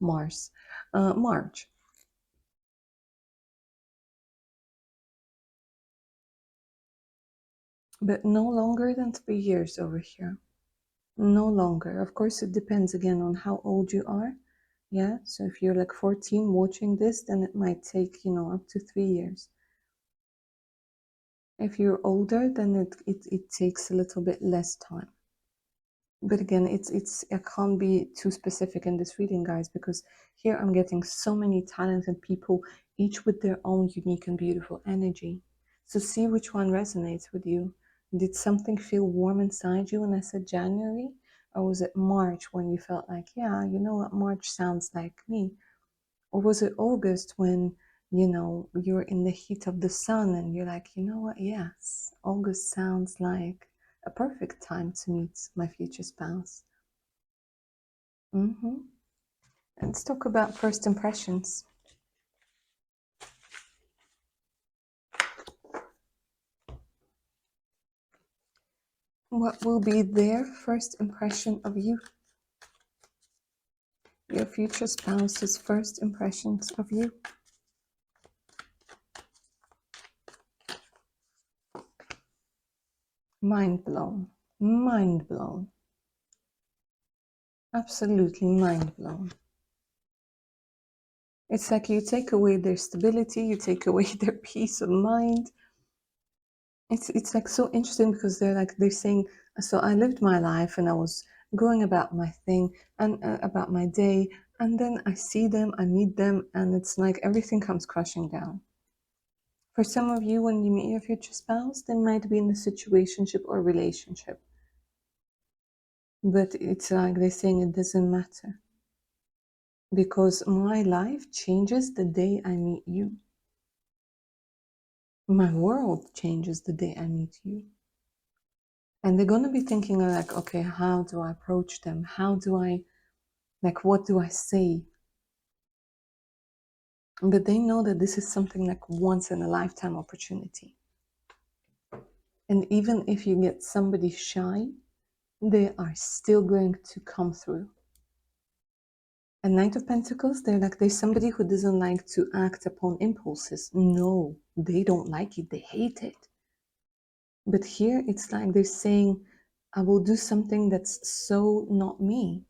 Mars. March. But no longer than 3 years over here. No longer. Of course, it depends again on how old you are. Yeah, so if you're like 14 watching this, then it might take, you know, up to 3 years. If you're older, then it takes a little bit less time. But again, it's I can't be too specific in this reading, guys, because here I'm getting so many talented people, each with their own unique and beautiful energy. So see which one resonates with you. Did something feel warm inside you when I said January? Or was it March when you felt like, yeah, you know what, March sounds like me? Or was it August when, you know, you're in the heat of the sun and you're like, you know what, yes, August sounds like a perfect time to meet my future spouse. Let's talk about first impressions. What will be their first impression of you? Your future spouse's first impressions of you. Mind blown. Mind blown. Absolutely mind blown. It's like you take away their stability, you take away their peace of mind. It's like so interesting because they're saying, so I lived my life and I was going about my thing and about my day, and then I see them, I meet them, and it's like everything comes crashing down. For some of you, when you meet your future spouse, they might be in a situationship or relationship, but it's like they're saying it doesn't matter because my life changes the day I meet you. My world changes the day I meet you. And they're going to be thinking like, okay, how do I approach them? How do I, like, what do I say? But they know that this is something like once in a lifetime opportunity. And even if you get somebody shy, they are still going to come through. And Knight of Pentacles, they're like, there's somebody who doesn't like to act upon impulses. No, they don't like it. They hate it. But here it's like they're saying, I will do something that's so not me.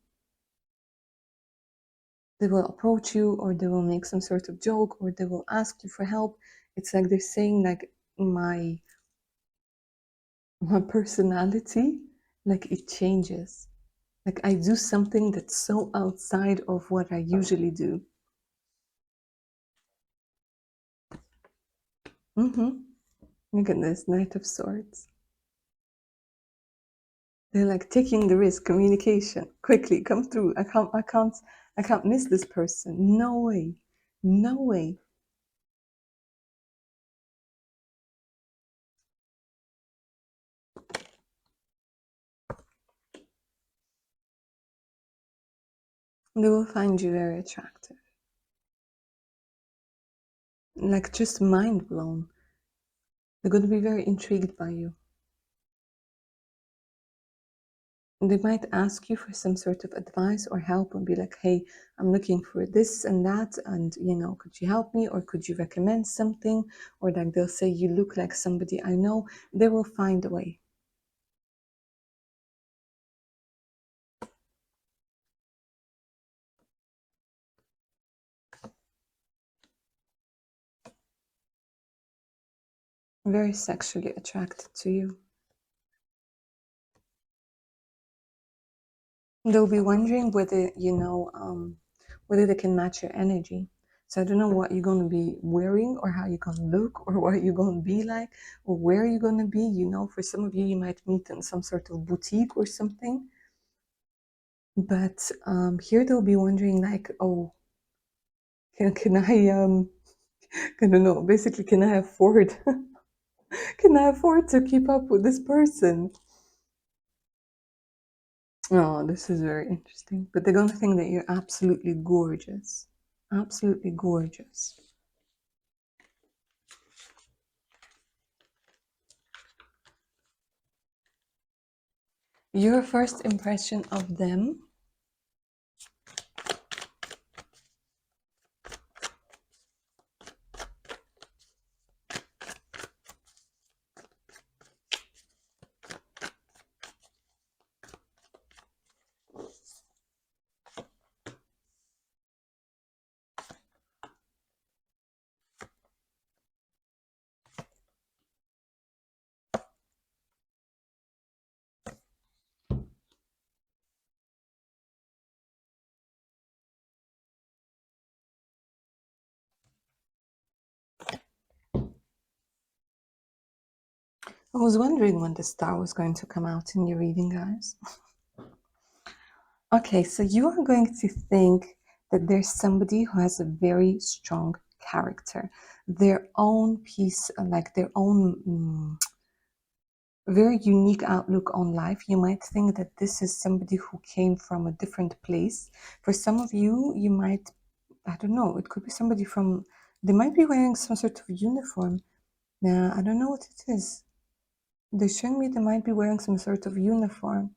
They will approach you, or they will make some sort of joke, or they will ask you for help. It's like they're saying like my personality, like it changes. Like I do something that's so outside of what I usually do. Mm-hmm. Look at this, Knight of Swords. They're like taking the risk, communication. Quickly, come through. I can't miss this person. No way. No way. They will find you very attractive. Like just mind blown. They're going to be very intrigued by you. They might ask you for some sort of advice or help and be like, hey, I'm looking for this and that, and could you help me, or could you recommend something? Or like they'll say, you look like somebody I know. They will find a way. Very sexually attracted to you. They'll be wondering whether they can match your energy. So I don't know what you're going to be wearing, or how you're going to look, or what you're going to be like, or where you're going to be. For some of you, you might meet in some sort of boutique or something. But here they'll be wondering like, oh, can I don't know, basically, can I afford, can I afford to keep up with this person? Oh, this is very interesting. But they're going to think that you're absolutely gorgeous. Absolutely gorgeous. Your first impression of them. I was wondering when the star was going to come out in your reading, guys. Okay, so you are going to think that there's somebody who has a very strong character, their own piece, like their own very unique outlook on life. You might think that this is somebody who came from a different place. For some of you, you might, I don't know, it could be somebody from, they might be wearing some sort of uniform. Now, I don't know what it is. They're showing me they might be wearing some sort of uniform.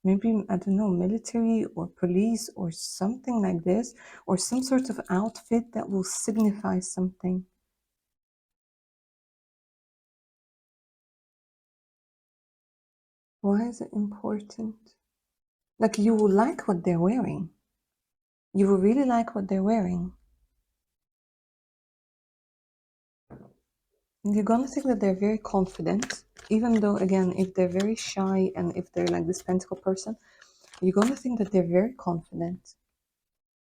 Maybe, I don't know, military or police or something like this, or some sort of outfit that will signify something. Why is it important? Like you will like what they're wearing. You will really like what they're wearing. And you're gonna think that they're very confident, even though, again, if they're very shy and if they're like this pentacle person, you're gonna think that they're very confident.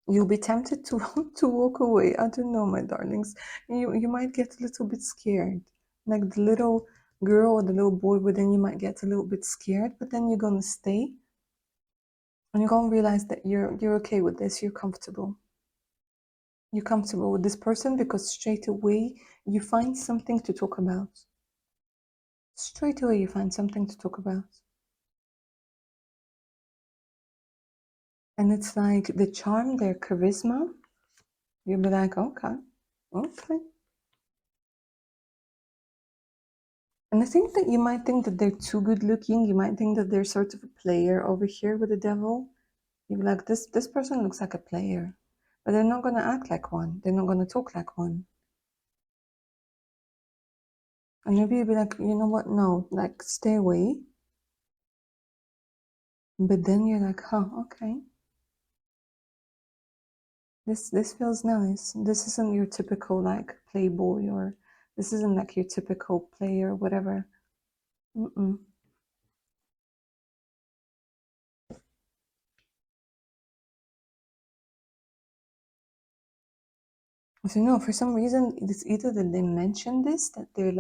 You'll be tempted to to walk away. I don't know, my darlings. You might get a little bit scared, like the little girl or the little boy. But then you might get a little bit scared. But then you're gonna stay, and you're gonna realize that you're okay with this. You're comfortable. You're comfortable with this person because straight away you find something to talk about. Straight away you find something to talk about. And it's like the charm, their charisma. You'll be like, okay, okay. And I think that you might think that they're too good looking. You might think that they're sort of a player over here with the devil. You'll be like, this person looks like a player. But they're not gonna act like one. They're not gonna talk like one. And maybe you'll be like, you know what? No, like stay away. But then you're like, huh, okay. This feels nice. This isn't your typical like playboy, or this isn't like your typical player, whatever. Mm-mm. So no, for some reason it's either that they mentioned this, that they're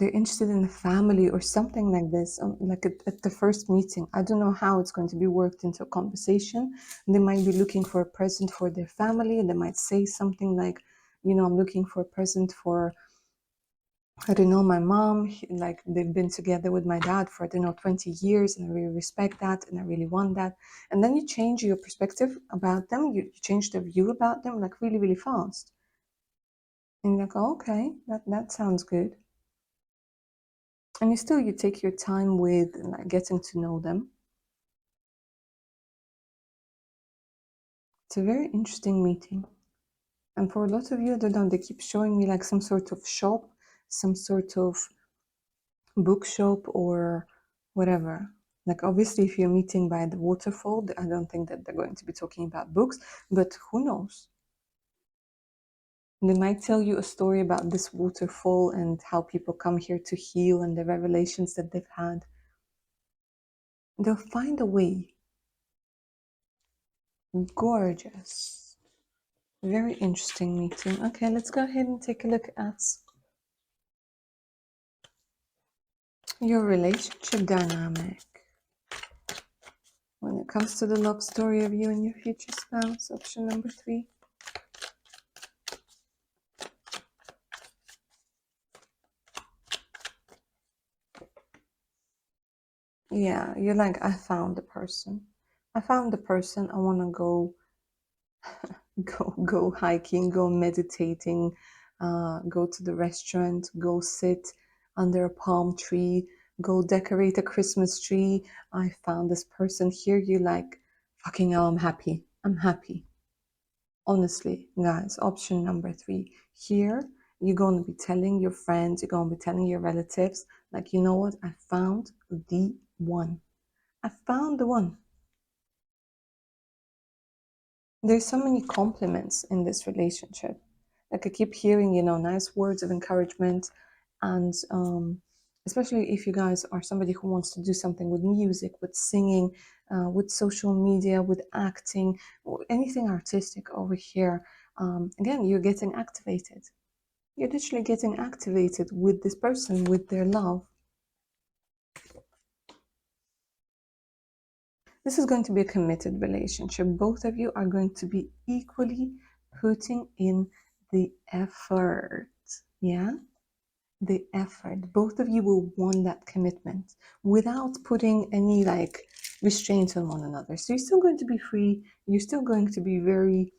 interested in a family or something like this, like at the first meeting. I don't know how it's going to be worked into a conversation. They might be looking for a present for their family. They might say something like, I'm looking for a present for, I don't know, my mom. Like they've been together with my dad for, I don't know, 20 years, and I really respect that, and I really want that. And then you change your perspective about them. You change the view about them like really, really fast. And you're like, oh, okay, that sounds good. And you take your time with like getting to know them. It's a very interesting meeting. And for a lot of you, I don't know, they keep showing me like some sort of shop, some sort of bookshop or whatever. Like obviously, if you're meeting by the waterfall, I don't think that they're going to be talking about books, but who knows? They might tell you a story about this waterfall and how people come here to heal and the revelations that they've had. They'll find a way. Gorgeous. Very interesting meeting. Okay, let's go ahead and take a look at your relationship dynamic when it comes to the love story of you and your future spouse. Option number 3. Yeah, you're like, I found the person. I found the person. I want to go hiking, go meditating, go to the restaurant, go sit under a palm tree, go decorate a Christmas tree. I found this person. Here you like, fucking hell, I'm happy. I'm happy. Honestly, guys, option number 3. Here, you're going to be telling your friends, you're going to be telling your relatives, like, you know what? I found the one. I found the one. There's so many compliments in this relationship. Like I keep hearing, nice words of encouragement, and especially if you guys are somebody who wants to do something with music, with singing, with social media, with acting, or anything artistic over here. Again, you're getting activated. You're literally getting activated with this person, with their love. This is going to be a committed relationship. Both of you are going to be equally putting in the effort. Yeah? The effort. Both of you will want that commitment without putting any like restraints on one another. So you're still going to be free. You're still going to be very,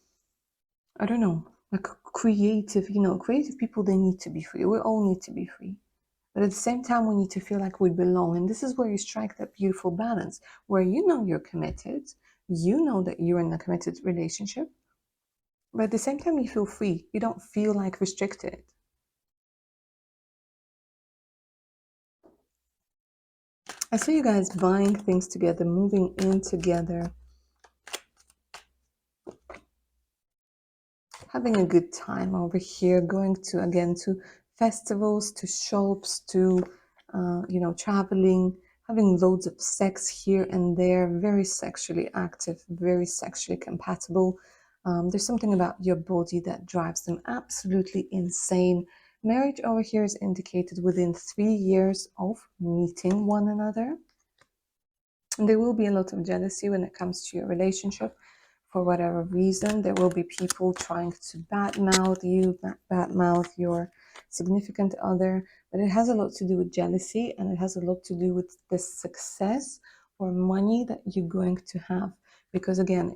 I don't know, like creative. Creative people, they need to be free. We all need to be free. But at the same time, we need to feel like we belong. And this is where you strike that beautiful balance where you're committed, you know that you're in a committed relationship, but at the same time, you feel free. You don't feel like restricted. I see you guys buying things together, moving in together, having a good time over here, going to, again, to festivals, to shops, to, traveling, having loads of sex here and there, very sexually active, very sexually compatible. There's something about your body that drives them absolutely insane. Marriage over here is indicated within 3 years of meeting one another. And there will be a lot of jealousy when it comes to your relationship. For whatever reason, there will be people trying to badmouth you, badmouth your significant other. But it has a lot to do with jealousy, and it has a lot to do with the success or money that you're going to have. Because again,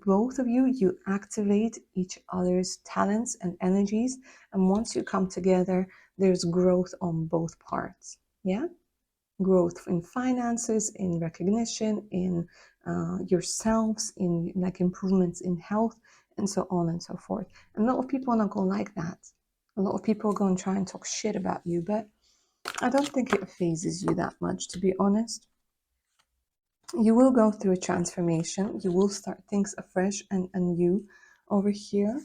both of you activate each other's talents and energies. And once you come together, there's growth on both parts. Yeah? Growth in finances, in recognition, in yourselves, in like improvements in health, and so on and so forth. And a lot of people are not going to like that. A lot of people are going to try and talk shit about you, but I don't think it phases you that much, to be honest. You will go through a transformation. You will start things afresh and anew over here.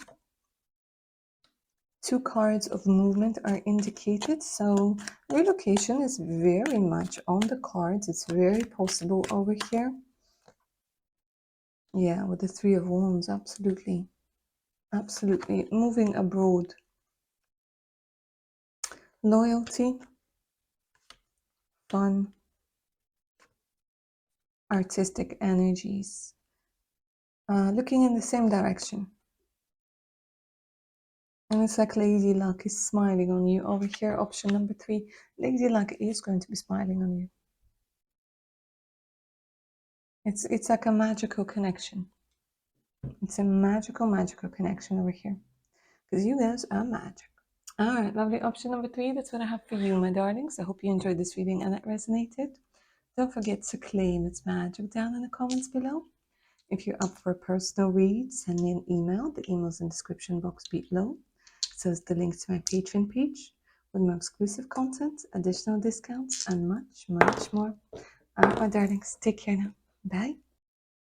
Two cards of movement are indicated, so relocation is very much on the cards. It's very possible over here. Yeah, with the Three of Wands, absolutely. Absolutely. Moving abroad. Loyalty, fun, artistic energies. Looking in the same direction. And it's like Lady Luck is smiling on you. Over here, option number 3, Lady Luck is going to be smiling on you. It's like a magical connection. It's a magical connection over here. Because you guys are magic. All right, lovely. Option number 3, that's what I have for you, my darlings. I hope you enjoyed this reading and it resonated. Don't forget to claim its magic down in the comments below. If you're up for a personal read, send me an email. The email's in the description box below. So is the link to my Patreon page with more exclusive content, additional discounts, and much more. All right, my darlings, take care now. Bye.